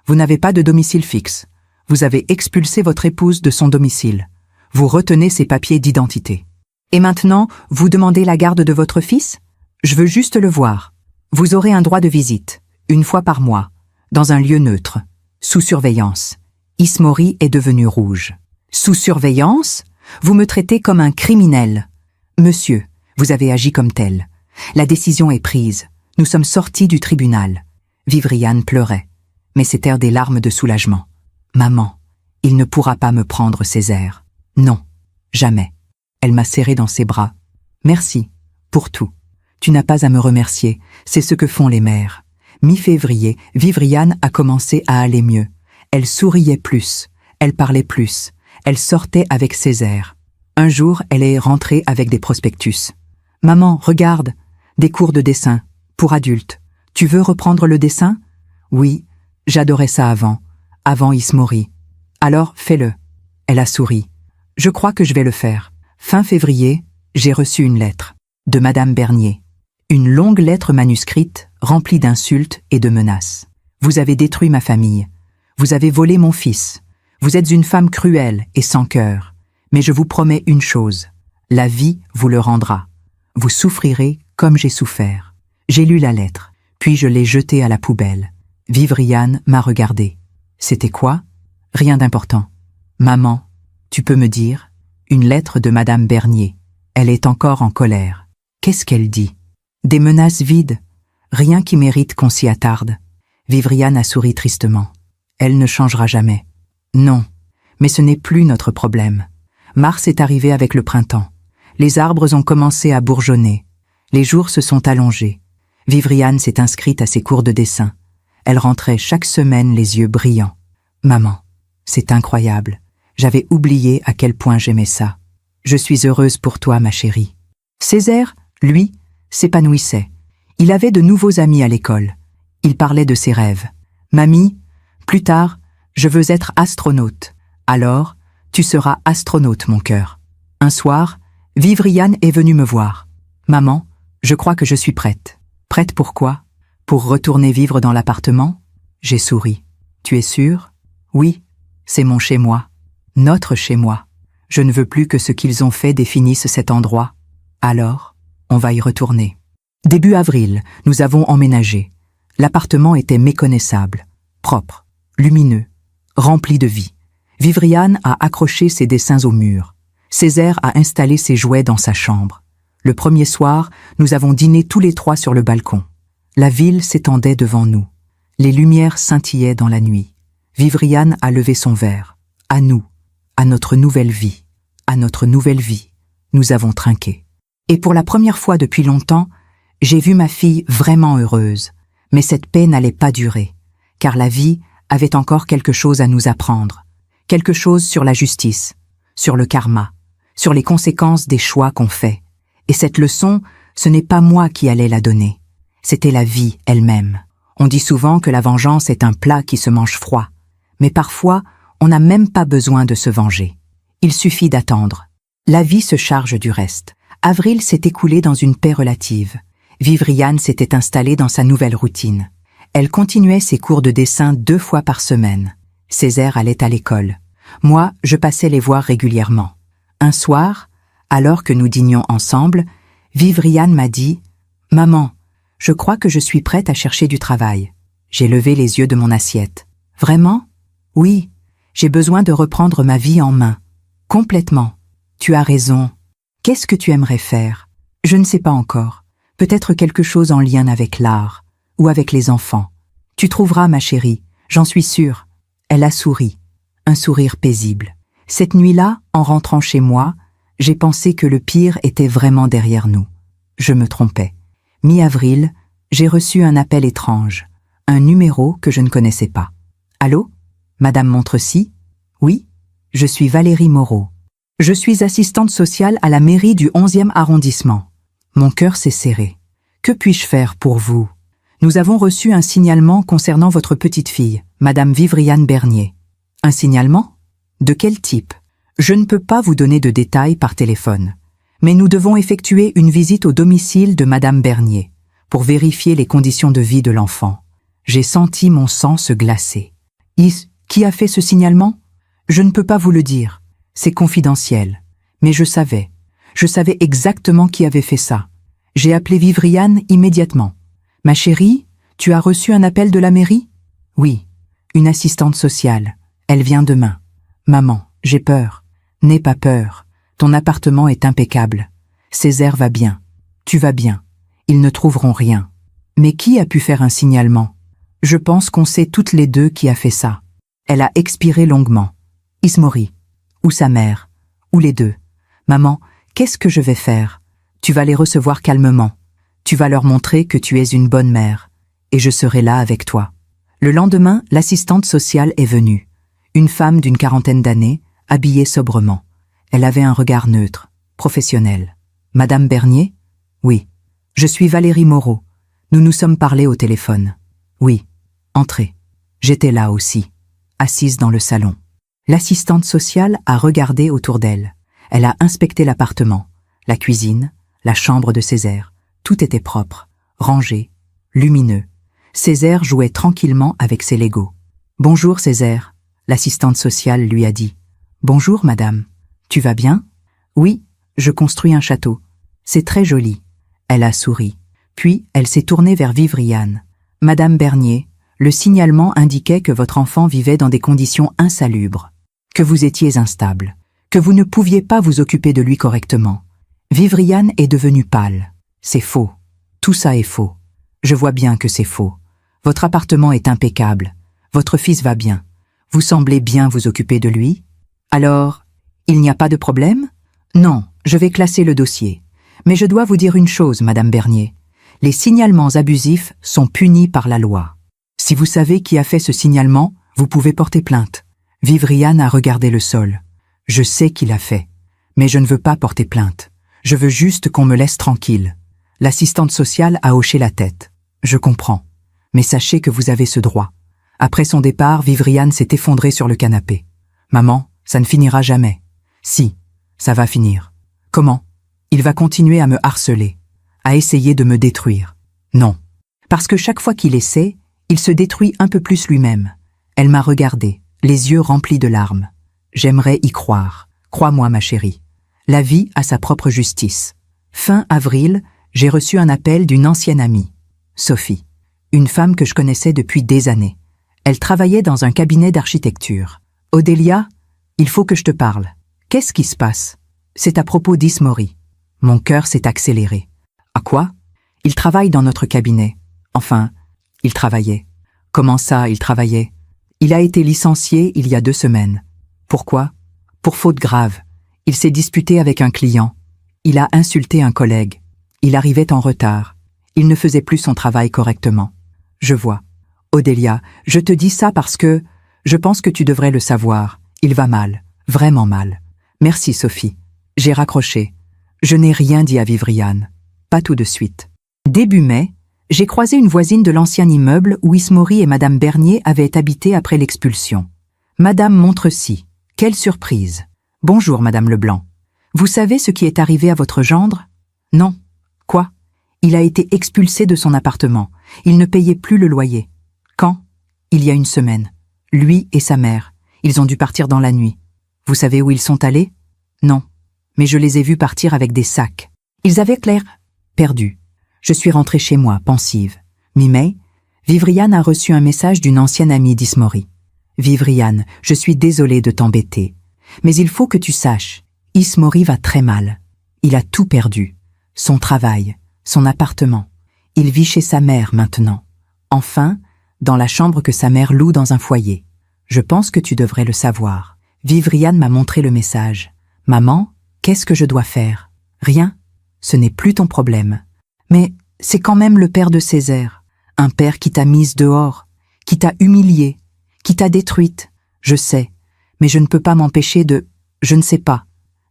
Vous n'avez pas de domicile fixe. Vous avez expulsé votre épouse de son domicile. Vous retenez ses papiers d'identité. Et maintenant, vous demandez la garde de votre fils ? Je veux juste le voir. Vous aurez un droit de visite, 1 fois par mois, dans un lieu neutre, sous surveillance. » Ismori est devenu rouge. « Sous surveillance ? Vous me traitez comme un criminel. »« Monsieur, vous avez agi comme tel. La décision est prise. Nous sommes sortis du tribunal. » Vivriane pleurait, mais c'étaient des larmes de soulagement. « Maman, il ne pourra pas me prendre Césaire. Non, jamais. » Elle m'a serré dans ses bras. « Merci, pour tout. Tu n'as pas à me remercier, c'est ce que font les mères. » Mi-février, Vivriane a commencé à aller mieux. Elle souriait plus, elle parlait plus, elle sortait avec Césaire. Un jour, elle est rentrée avec des prospectus. « Maman, regarde, des cours de dessin, pour adultes. Tu veux reprendre le dessin ? » « Oui, J'adorais ça avant Ismori. Alors, fais-le. Elle a souri. Je crois que je vais le faire. Fin février, j'ai reçu une lettre. De Madame Bernier. Une longue lettre manuscrite, remplie d'insultes et de menaces. Vous avez détruit ma famille. Vous avez volé mon fils. Vous êtes une femme cruelle et sans cœur. Mais je vous promets une chose. La vie vous le rendra. Vous souffrirez comme j'ai souffert. J'ai lu la lettre, puis je l'ai jetée à la poubelle. Vivriane m'a regardé. C'était quoi? Rien d'important. Maman, tu peux me dire? Une lettre de Madame Bernier. Elle est encore en colère. Qu'est-ce qu'elle dit? Des menaces vides. Rien qui mérite qu'on s'y attarde. Vivriane a souri tristement. Elle ne changera jamais. Non, mais ce n'est plus notre problème. Mars est arrivé avec le printemps. Les arbres ont commencé à bourgeonner. Les jours se sont allongés. Vivriane s'est inscrite à ses cours de dessin. Elle rentrait chaque semaine les yeux brillants. Maman, c'est incroyable. J'avais oublié à quel point j'aimais ça. Je suis heureuse pour toi, ma chérie. Césaire, lui, s'épanouissait. Il avait de nouveaux amis à l'école. Il parlait de ses rêves. Mamie, plus tard, je veux être astronaute. Alors, tu seras astronaute, mon cœur. Un soir, Vivriane est venue me voir. Maman, je crois que je suis prête. Prête pour quoi? Pour retourner vivre dans l'appartement? J'ai souri. Tu es sûre? Oui, c'est mon chez-moi. Notre chez-moi. Je ne veux plus que ce qu'ils ont fait définisse cet endroit. Alors, on va y retourner. Début avril, nous avons emménagé. L'appartement était méconnaissable, propre, lumineux, rempli de vie. Vivriane a accroché ses dessins au mur. Césaire a installé ses jouets dans sa chambre. Le premier soir, nous avons dîné tous les trois sur le balcon. La ville s'étendait devant nous. Les lumières scintillaient dans la nuit. Vivriane a levé son verre. À nous, à notre nouvelle vie, à notre nouvelle vie. Nous avons trinqué. Et pour la première fois depuis longtemps, j'ai vu ma fille vraiment heureuse. Mais cette paix n'allait pas durer, car la vie avait encore quelque chose à nous apprendre. Quelque chose sur la justice, sur le karma, sur les conséquences des choix qu'on fait. Et cette leçon, ce n'est pas moi qui allais la donner. C'était la vie elle-même. On dit souvent que la vengeance est un plat qui se mange froid. Mais parfois, on n'a même pas besoin de se venger. Il suffit d'attendre. La vie se charge du reste. Avril s'est écoulé dans une paix relative. Vivriane s'était installée dans sa nouvelle routine. Elle continuait ses cours de dessin 2 fois par semaine. Césaire allait à l'école. Moi, je passais les voir régulièrement. Un soir, alors que nous dînions ensemble, Vivriane m'a dit « Maman, je crois que je suis prête à chercher du travail. » J'ai levé les yeux de mon assiette. « Vraiment? Oui, j'ai besoin de reprendre ma vie en main. Complètement. Tu as raison. Qu'est-ce que tu aimerais faire? Je ne sais pas encore. Peut-être quelque chose en lien avec l'art, ou avec les enfants. Tu trouveras, ma chérie, j'en suis sûre. » Elle a souri, un sourire paisible. Cette nuit-là, en rentrant chez moi, j'ai pensé que le pire était vraiment derrière nous. Je me trompais. Mi-avril, j'ai reçu un appel étrange, un numéro que je ne connaissais pas. « Allô? Madame Montrecy? Oui, je suis Valérie Moreau. Je suis assistante sociale à la mairie du 11e arrondissement. Mon cœur s'est serré. Que puis-je faire pour vous? Nous avons reçu un signalement concernant votre petite fille, Madame Vivriane Bernier. Un signalement? De quel type? Je ne peux pas vous donner de détails par téléphone. Mais nous devons effectuer une visite au domicile de Madame Bernier pour vérifier les conditions de vie de l'enfant. J'ai senti mon sang se glacer. Qui a fait ce signalement? Je ne peux pas vous le dire. C'est confidentiel. Mais je savais exactement qui avait fait ça. J'ai appelé Vivriane immédiatement. « Ma chérie, tu as reçu un appel de la mairie? » « Oui, une assistante sociale. Elle vient demain. »« Maman, j'ai peur. »« N'aie pas peur. Ton appartement est impeccable. Césaire va bien. Tu vas bien. Ils ne trouveront rien. » « Mais qui a pu faire un signalement? »« Je pense qu'on sait toutes les deux qui a fait ça. » Elle a expiré longuement. « Ismori. Ou sa mère. Ou les deux. »« Maman, qu'est-ce que je vais faire? Tu vas les recevoir calmement. Tu vas leur montrer que tu es une bonne mère. Et je serai là avec toi. » Le lendemain, l'assistante sociale est venue. Une femme d'une 40aine d'années, habillée sobrement. Elle avait un regard neutre, professionnel. « Madame Bernier? »« Oui. Je suis Valérie Moreau. Nous nous sommes parlé au téléphone. »« Oui. Entrez. » J'étais là aussi, assise dans le salon. L'assistante sociale a regardé autour d'elle. Elle a inspecté l'appartement, la cuisine, la chambre de Césaire. Tout était propre, rangé, lumineux. Césaire jouait tranquillement avec ses Legos. « Bonjour Césaire », l'assistante sociale lui a dit. « Bonjour madame, tu vas bien ?»« Oui, je construis un château. C'est très joli. » Elle a souri. Puis elle s'est tournée vers Vivriane. « Madame Bernier, le signalement indiquait que votre enfant vivait dans des conditions insalubres, que vous étiez instable, que vous ne pouviez pas vous occuper de lui correctement. » Vivriane est devenue pâle. « C'est faux. Tout ça est faux. Je vois bien que c'est faux. Votre appartement est impeccable. Votre fils va bien. Vous semblez bien vous occuper de lui. Alors, il n'y a pas de problème? Non, je vais classer le dossier. Mais je dois vous dire une chose, Madame Bernier. Les signalements abusifs sont punis par la loi. Si vous savez qui a fait ce signalement, vous pouvez porter plainte. » Vivriane a regardé le sol. « Je sais qui l'a fait, mais je ne veux pas porter plainte. Je veux juste qu'on me laisse tranquille. » L'assistante sociale a hoché la tête. « Je comprends. Mais sachez que vous avez ce droit. » Après son départ, Vivriane s'est effondrée sur le canapé. « Maman, ça ne finira jamais. »« Si, ça va finir. »« Comment ? Il va continuer à me harceler, à essayer de me détruire. »« Non. Parce que chaque fois qu'il essaie, il se détruit un peu plus lui-même. » Elle m'a regardée, les yeux remplis de larmes. « J'aimerais y croire. Crois-moi, ma chérie. La vie a sa propre justice. » Fin avril, j'ai reçu un appel d'une ancienne amie, Sophie, une femme que je connaissais depuis des années. Elle travaillait dans un cabinet d'architecture. « Odélia, il faut que je te parle. »« Qu'est-ce qui se passe ?»« C'est à propos d'Ismori. » Mon cœur s'est accéléré. « À quoi ?»« Il travaille dans notre cabinet. Enfin, il travaillait. »« Comment ça, il travaillait ?»« Il a été licencié il y a 2 semaines. »« Pourquoi ?»« Pour faute grave. Il s'est disputé avec un client. Il a insulté un collègue. Il arrivait en retard. Il ne faisait plus son travail correctement. » Je vois. Odélia, je te dis ça parce que je pense que tu devrais le savoir. Il va mal, vraiment mal. Merci Sophie. J'ai raccroché. Je n'ai rien dit à Vivriane. Pas tout de suite. Début mai, j'ai croisé une voisine de l'ancien immeuble où Ismori et Madame Bernier avaient habité après l'expulsion. Madame Montrecy. Quelle surprise. Bonjour Madame Leblanc. Vous savez ce qui est arrivé à votre gendre? Non. Quoi? Il a été expulsé de son appartement. Il ne payait plus le loyer. Quand? Il y a 1 semaine. Lui et sa mère. Ils ont dû partir dans la nuit. Vous savez où ils sont allés? Non. Mais je les ai vus partir avec des sacs. Ils avaient l'air perdus. Je suis rentrée chez moi, pensive. Mi-mai, Vivriane a reçu un message d'une ancienne amie d'Ismori. « Vivriane, je suis désolée de t'embêter. Mais il faut que tu saches, Ismori va très mal. Il a tout perdu. Son travail, son appartement. Il vit chez sa mère maintenant. Enfin, dans la chambre que sa mère loue dans un foyer. Je pense que tu devrais le savoir. » Vivriane m'a montré le message. « Maman, qu'est-ce que je dois faire? Rien. Ce n'est plus ton problème. Mais c'est quand même le père de Césaire. Un père qui t'a mise dehors, qui t'a humiliée, qui t'a détruite. Je sais, mais je ne peux pas m'empêcher de... Je ne sais pas.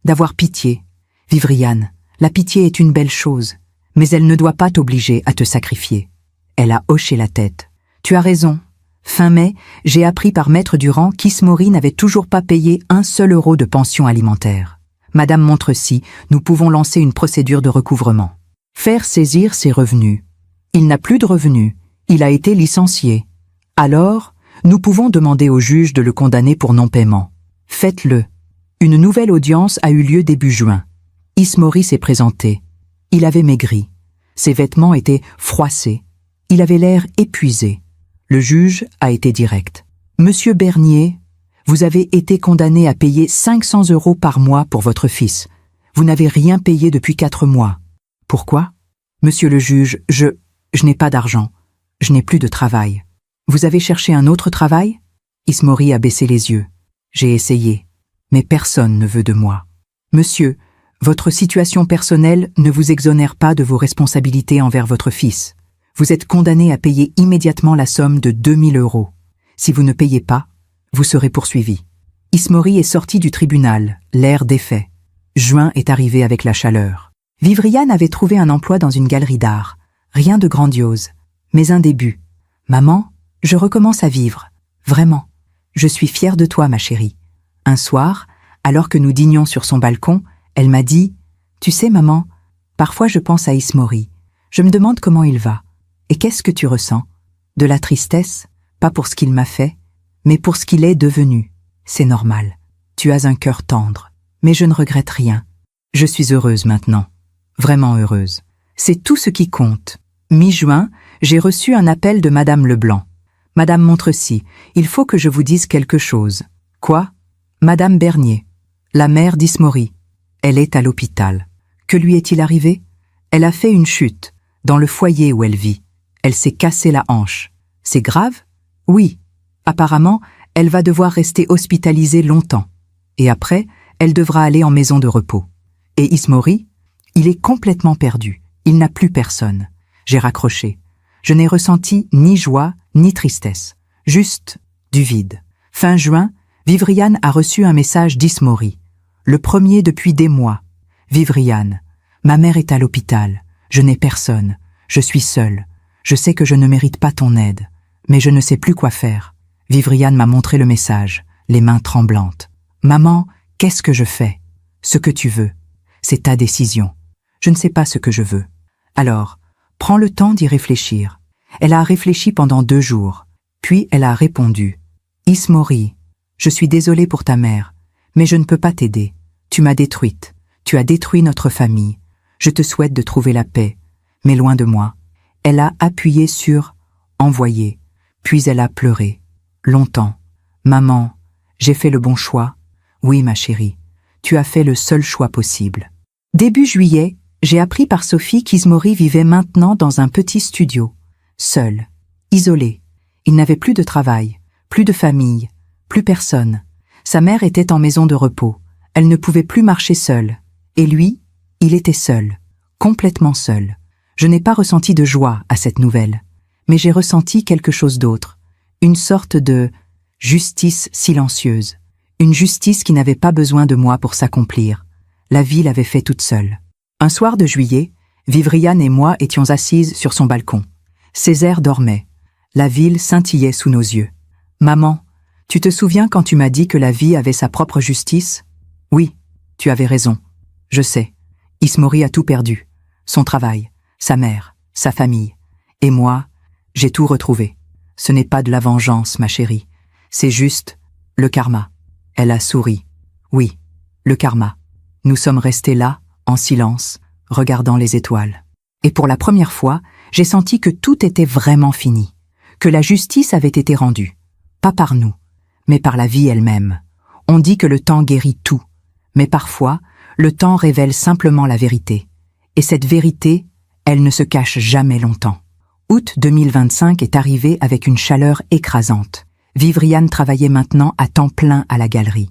D'avoir pitié. Vivriane, la pitié est une belle chose, mais elle ne doit pas t'obliger à te sacrifier. » Elle a hoché la tête. « Tu as raison. Fin mai, j'ai appris par Maître Durand qu'Ismori n'avait toujours pas payé 1 seul euro de pension alimentaire. Madame Montrecy, nous pouvons lancer une procédure de recouvrement. Faire saisir ses revenus. Il n'a plus de revenus. Il a été licencié. Alors, nous pouvons demander au juge de le condamner pour non-paiement. Faites-le. » Une nouvelle audience a eu lieu début juin. Ismori s'est présenté. Il avait maigri. Ses vêtements étaient froissés. Il avait l'air épuisé. Le juge a été direct. « Monsieur Bernier, vous avez été condamné à payer 500 € par mois pour votre fils. Vous n'avez rien payé depuis 4 mois. Pourquoi? Monsieur le juge, je n'ai pas d'argent. Je n'ai plus de travail. Vous avez cherché un autre travail? » Ismori a baissé les yeux. J'ai essayé, mais personne ne veut de moi. Monsieur, votre situation personnelle ne vous exonère pas de vos responsabilités envers votre fils. Vous êtes condamné à payer immédiatement la somme de 2000 €. Si vous ne payez pas, vous serez poursuivi. Ismori est sorti du tribunal, l'air défait. Juin est arrivé avec la chaleur. Vivriane avait trouvé un emploi dans une galerie d'art. Rien de grandiose, mais un début. « Maman, je recommence à vivre. Vraiment. Je suis fière de toi, ma chérie. Un soir, alors que nous dînions sur son balcon, elle m'a dit « Tu sais, maman, parfois je pense à Ismori. Je me demande comment il va. Et qu'est-ce que tu ressens? De la tristesse, pas pour ce qu'il m'a fait, mais pour ce qu'il est devenu. C'est normal. Tu as un cœur tendre. Mais je ne regrette rien. Je suis heureuse maintenant. Vraiment heureuse. C'est tout ce qui compte. Mi-juin, j'ai reçu un appel de Madame Leblanc. Madame Montrecy, il faut que je vous dise quelque chose. Quoi? Madame Bernier, la mère d'Ismori. Elle est à l'hôpital. Que lui est-il arrivé? Elle a fait une chute, dans le foyer où elle vit. Elle s'est cassé la hanche. C'est grave? Oui. Apparemment, elle va devoir rester hospitalisée longtemps. Et après, elle devra aller en maison de repos. Et Ismori? Il est complètement perdu. Il n'a plus personne. J'ai raccroché. Je n'ai ressenti ni joie, ni tristesse. Juste du vide. Fin juin, Vivriane a reçu un message d'Ismori. Le premier depuis des mois. Vivriane, ma mère est à l'hôpital. Je n'ai personne. Je suis seule. Je sais que je ne mérite pas ton aide. Mais je ne sais plus quoi faire. Vivriane m'a montré le message, les mains tremblantes. Maman, qu'est-ce que je fais? Ce que tu veux. C'est ta décision. Je ne sais pas ce que je veux. Alors, prends le temps d'y réfléchir. Elle a réfléchi pendant 2 jours. Puis elle a répondu. Ismori, je suis désolée pour ta mère, mais je ne peux pas t'aider. Tu m'as détruite. Tu as détruit notre famille. Je te souhaite de trouver la paix, mais loin de moi. Elle a appuyé sur « envoyer », puis elle a pleuré. Longtemps. Maman, j'ai fait le bon choix. Oui, ma chérie, tu as fait le seul choix possible. Début juillet, j'ai appris par Sophie qu'Ismori vivait maintenant dans un petit studio, seul, isolé. Il n'avait plus de travail, plus de famille, plus personne. Sa mère était en maison de repos. Elle ne pouvait plus marcher seule. Et lui, il était seul, complètement seul. Je n'ai pas ressenti de joie à cette nouvelle, mais j'ai ressenti quelque chose d'autre, une sorte de justice silencieuse, une justice qui n'avait pas besoin de moi pour s'accomplir. La vie l'avait fait toute seule. Un soir de juillet, Vivriane et moi étions assises sur son balcon. Césaire dormait. La ville scintillait sous nos yeux. « Maman, tu te souviens quand tu m'as dit que la vie avait sa propre justice? Oui, tu avais raison. Je sais. Ismori a tout perdu. Son travail, sa mère, sa famille. Et moi, j'ai tout retrouvé. Ce n'est pas de la vengeance, ma chérie. C'est juste le karma. » Elle a souri. Oui, le karma. Nous sommes restés là, en silence, regardant les étoiles. Et pour la première fois, j'ai senti que tout était vraiment fini, que la justice avait été rendue, pas par nous, mais par la vie elle-même. On dit que le temps guérit tout, mais parfois, le temps révèle simplement la vérité. Et cette vérité, elle ne se cache jamais longtemps. Août 2025 est arrivé avec une chaleur écrasante. Vivriane travaillait maintenant à temps plein à la galerie.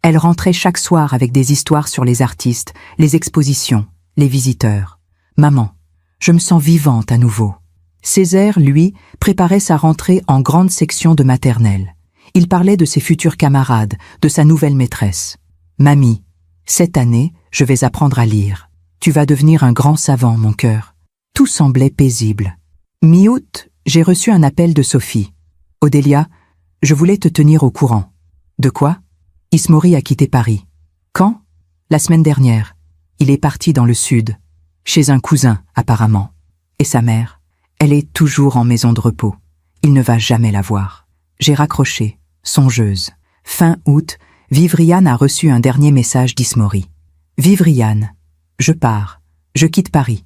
Elle rentrait chaque soir avec des histoires sur les artistes, les expositions, les visiteurs. « Maman, je me sens vivante à nouveau. » Césaire, lui, préparait sa rentrée en grande section de maternelle. Il parlait de ses futurs camarades, de sa nouvelle maîtresse. « Mamie, cette année, je vais apprendre à lire. Tu vas devenir un grand savant, mon cœur. » Tout semblait paisible. Mi-août, j'ai reçu un appel de Sophie. « Odélia, je voulais te tenir au courant. » « De quoi? » Ismori a quitté Paris. « Quand? » ?»« La semaine dernière. Il est parti dans le sud, chez un cousin, apparemment. Et sa mère, elle est toujours en maison de repos. Il ne va jamais la voir. » J'ai raccroché, songeuse. Fin août, Vivriane a reçu un dernier message d'Ismori. « Vivriane, je pars. Je quitte Paris.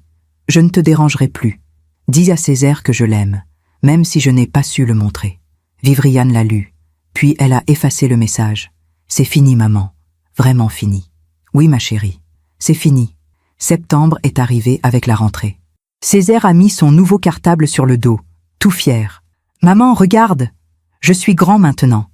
Je ne te dérangerai plus. Dis à Césaire que je l'aime, même si je n'ai pas su le montrer. » Vivriane l'a lu, puis elle a effacé le message. « C'est fini, maman. Vraiment fini. » « Oui, ma chérie. C'est fini. » Septembre est arrivé avec la rentrée. Césaire a mis son nouveau cartable sur le dos, tout fier. « Maman, regarde! Je suis grand maintenant. »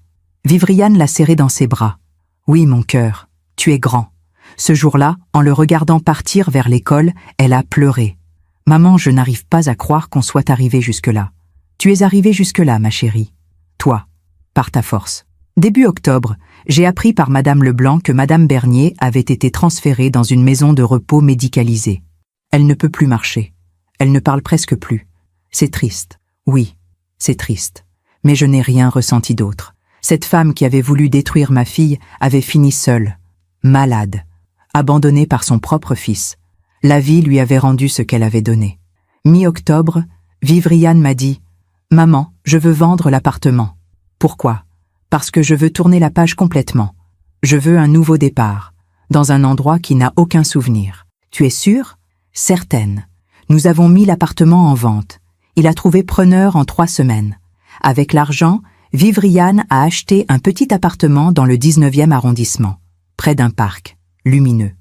Vivriane l'a serré dans ses bras. « Oui, mon cœur, tu es grand. » Ce jour-là, en le regardant partir vers l'école, elle a pleuré. « Maman, je n'arrive pas à croire qu'on soit arrivé jusque-là. » « Tu es arrivée jusque-là, ma chérie. Toi, par ta force. » Début octobre, j'ai appris par Madame Leblanc que Madame Bernier avait été transférée dans une maison de repos médicalisée. Elle ne peut plus marcher. Elle ne parle presque plus. C'est triste. Oui, c'est triste. Mais je n'ai rien ressenti d'autre. Cette femme qui avait voulu détruire ma fille avait fini seule, malade, abandonnée par son propre fils. La vie lui avait rendu ce qu'elle avait donné. Mi-octobre, Vivriane m'a dit « Maman, je veux vendre l'appartement. » Pourquoi? Parce que je veux tourner la page complètement. Je veux un nouveau départ, dans un endroit qui n'a aucun souvenir. Tu es sûre? Certaine. Nous avons mis l'appartement en vente. Il a trouvé preneur en 3 semaines. Avec l'argent, Vivriane a acheté un petit appartement dans le 19e arrondissement, près d'un parc, lumineux,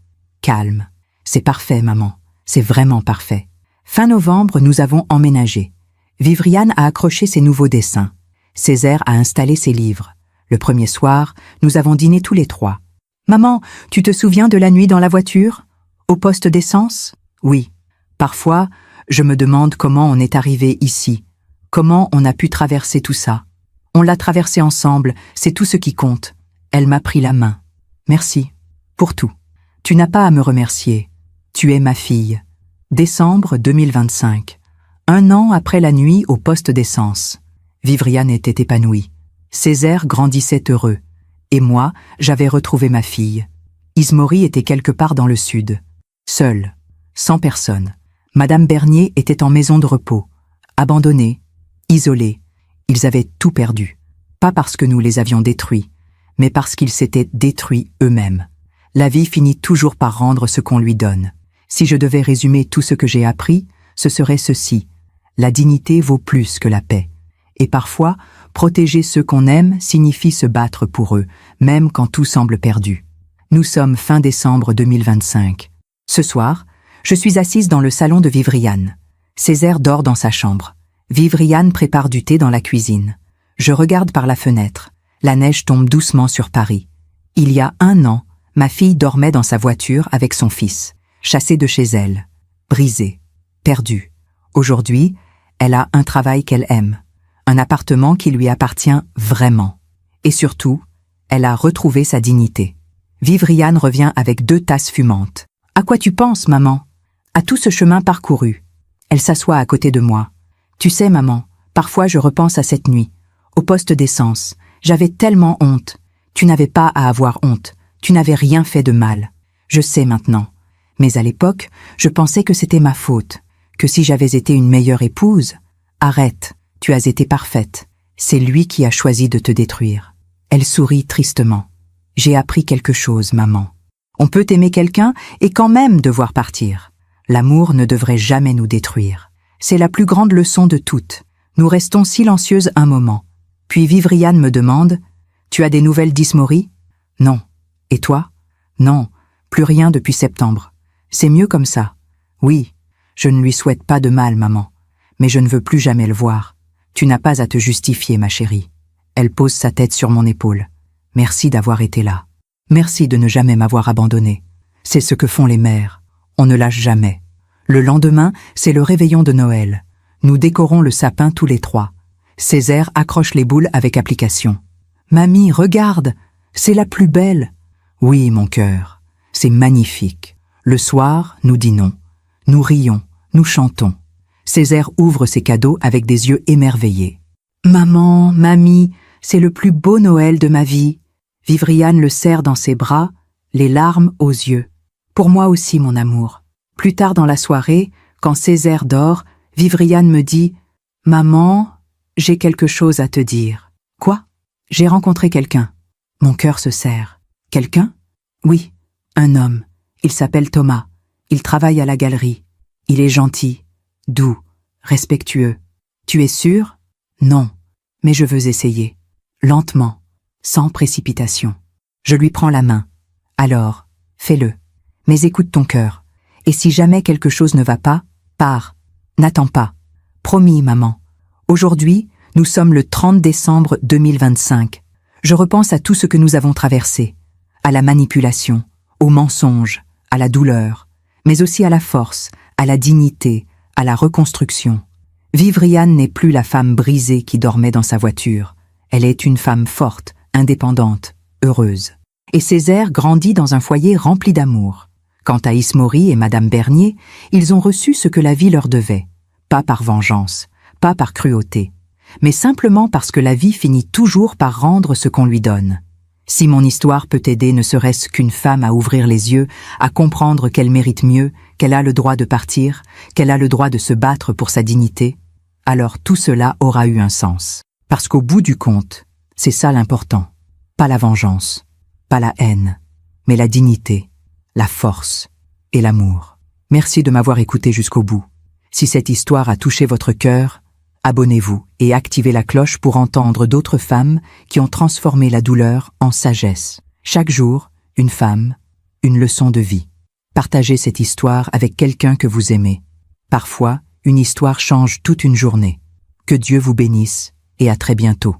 calme. C'est parfait, maman. C'est vraiment parfait. Fin novembre, nous avons emménagé. Vivriane a accroché ses nouveaux dessins. Césaire a installé ses livres. Le premier soir, nous avons dîné tous les 3. Maman, tu te souviens de la nuit dans la voiture? Au poste d'essence? Oui. Parfois, je me demande comment on est arrivé ici. Comment on a pu traverser tout ça? On l'a traversé ensemble, c'est tout ce qui compte. Elle m'a pris la main. Merci. Pour tout. Tu n'as pas à me remercier. Tu es ma fille. Décembre 2025. 1 an après la nuit au poste d'essence. Vivriane était épanouie. Césaire grandissait heureux. Et moi, j'avais retrouvé ma fille. Ismori était quelque part dans le sud. Seule. Sans personne. Madame Bernier était en maison de repos. Abandonnée. Isolée. Ils avaient tout perdu. Pas parce que nous les avions détruits, mais parce qu'ils s'étaient détruits eux-mêmes. La vie finit toujours par rendre ce qu'on lui donne. Si je devais résumer tout ce que j'ai appris, ce serait ceci. La dignité vaut plus que la paix. Et parfois, protéger ceux qu'on aime signifie se battre pour eux, même quand tout semble perdu. Nous sommes fin décembre 2025. Ce soir, je suis assise dans le salon de Vivriane. Césaire dort dans sa chambre. Vivriane prépare du thé dans la cuisine. Je regarde par la fenêtre. La neige tombe doucement sur Paris. Il y a 1 an, ma fille dormait dans sa voiture avec son fils, chassée de chez elle, brisée, perdue. Aujourd'hui, elle a un travail qu'elle aime, un appartement qui lui appartient vraiment. Et surtout, elle a retrouvé sa dignité. Vivriane revient avec 2 tasses fumantes. « À quoi tu penses, maman? À tout ce chemin parcouru. » Elle s'assoit à côté de moi. « Tu sais, maman, parfois je repense à cette nuit, au poste d'essence. J'avais tellement honte. Tu n'avais pas à avoir honte. Tu n'avais rien fait de mal. Je sais maintenant. Mais à l'époque, je pensais que c'était ma faute, que si j'avais été une meilleure épouse... Arrête, tu as été parfaite. C'est lui qui a choisi de te détruire. » Elle sourit tristement. « J'ai appris quelque chose, maman. On peut aimer quelqu'un et quand même devoir partir. L'amour ne devrait jamais nous détruire. C'est la plus grande leçon de toutes. Nous restons silencieuses un moment. Puis Vivriane me demande « Tu as des nouvelles d'Ismori ?»« Non. Et toi ?»« Non, plus rien depuis septembre. C'est mieux comme ça. Oui, je ne lui souhaite pas de mal, maman. Mais je ne veux plus jamais le voir. Tu n'as pas à te justifier, ma chérie. » Elle pose sa tête sur mon épaule. « Merci d'avoir été là. Merci de ne jamais m'avoir abandonnée. C'est ce que font les mères. On ne lâche jamais. » Le lendemain, c'est le réveillon de Noël. Nous décorons le sapin tous les 3. Césaire accroche les boules avec application. « Mamie, regarde, c'est la plus belle. » « Oui, mon cœur, c'est magnifique. » Le soir, nous dînons. Nous rions, nous chantons. Césaire ouvre ses cadeaux avec des yeux émerveillés. « Maman, mamie, c'est le plus beau Noël de ma vie. » Vivriane le serre dans ses bras, les larmes aux yeux. « Pour moi aussi, mon amour. » Plus tard dans la soirée, quand Césaire dort, Vivriane me dit « Maman, j'ai quelque chose à te dire. »« Quoi ?»« J'ai rencontré quelqu'un. » Mon cœur se serre. « Quelqu'un ?»« Oui, un homme. Il s'appelle Thomas. Il travaille à la galerie. Il est gentil, doux, respectueux. Tu es sûre ? Non, mais je veux essayer. Lentement, sans précipitation. Je lui prends la main. Alors, fais-le. Mais écoute ton cœur. Et si jamais quelque chose ne va pas, pars. N'attends pas. Promis, maman. Aujourd'hui, nous sommes le 30 décembre 2025. Je repense à tout ce que nous avons traversé. À la manipulation, au mensonge, à la douleur, mais aussi à la force, à la dignité, à la reconstruction. Vivriane n'est plus la femme brisée qui dormait dans sa voiture. Elle est une femme forte, indépendante, heureuse. Et Césaire grandit dans un foyer rempli d'amour. Quant à Ismori et Madame Bernier, ils ont reçu ce que la vie leur devait. Pas par vengeance, pas par cruauté, mais simplement parce que la vie finit toujours par rendre ce qu'on lui donne. Si mon histoire peut aider ne serait-ce qu'une femme à ouvrir les yeux, à comprendre qu'elle mérite mieux, qu'elle a le droit de partir, qu'elle a le droit de se battre pour sa dignité, alors tout cela aura eu un sens. Parce qu'au bout du compte, c'est ça l'important. Pas la vengeance, pas la haine, mais la dignité, la force et l'amour. Merci de m'avoir écouté jusqu'au bout. Si cette histoire a touché votre cœur, abonnez-vous et activez la cloche pour entendre d'autres femmes qui ont transformé la douleur en sagesse. Chaque jour, une femme, une leçon de vie. Partagez cette histoire avec quelqu'un que vous aimez. Parfois, une histoire change toute une journée. Que Dieu vous bénisse et à très bientôt.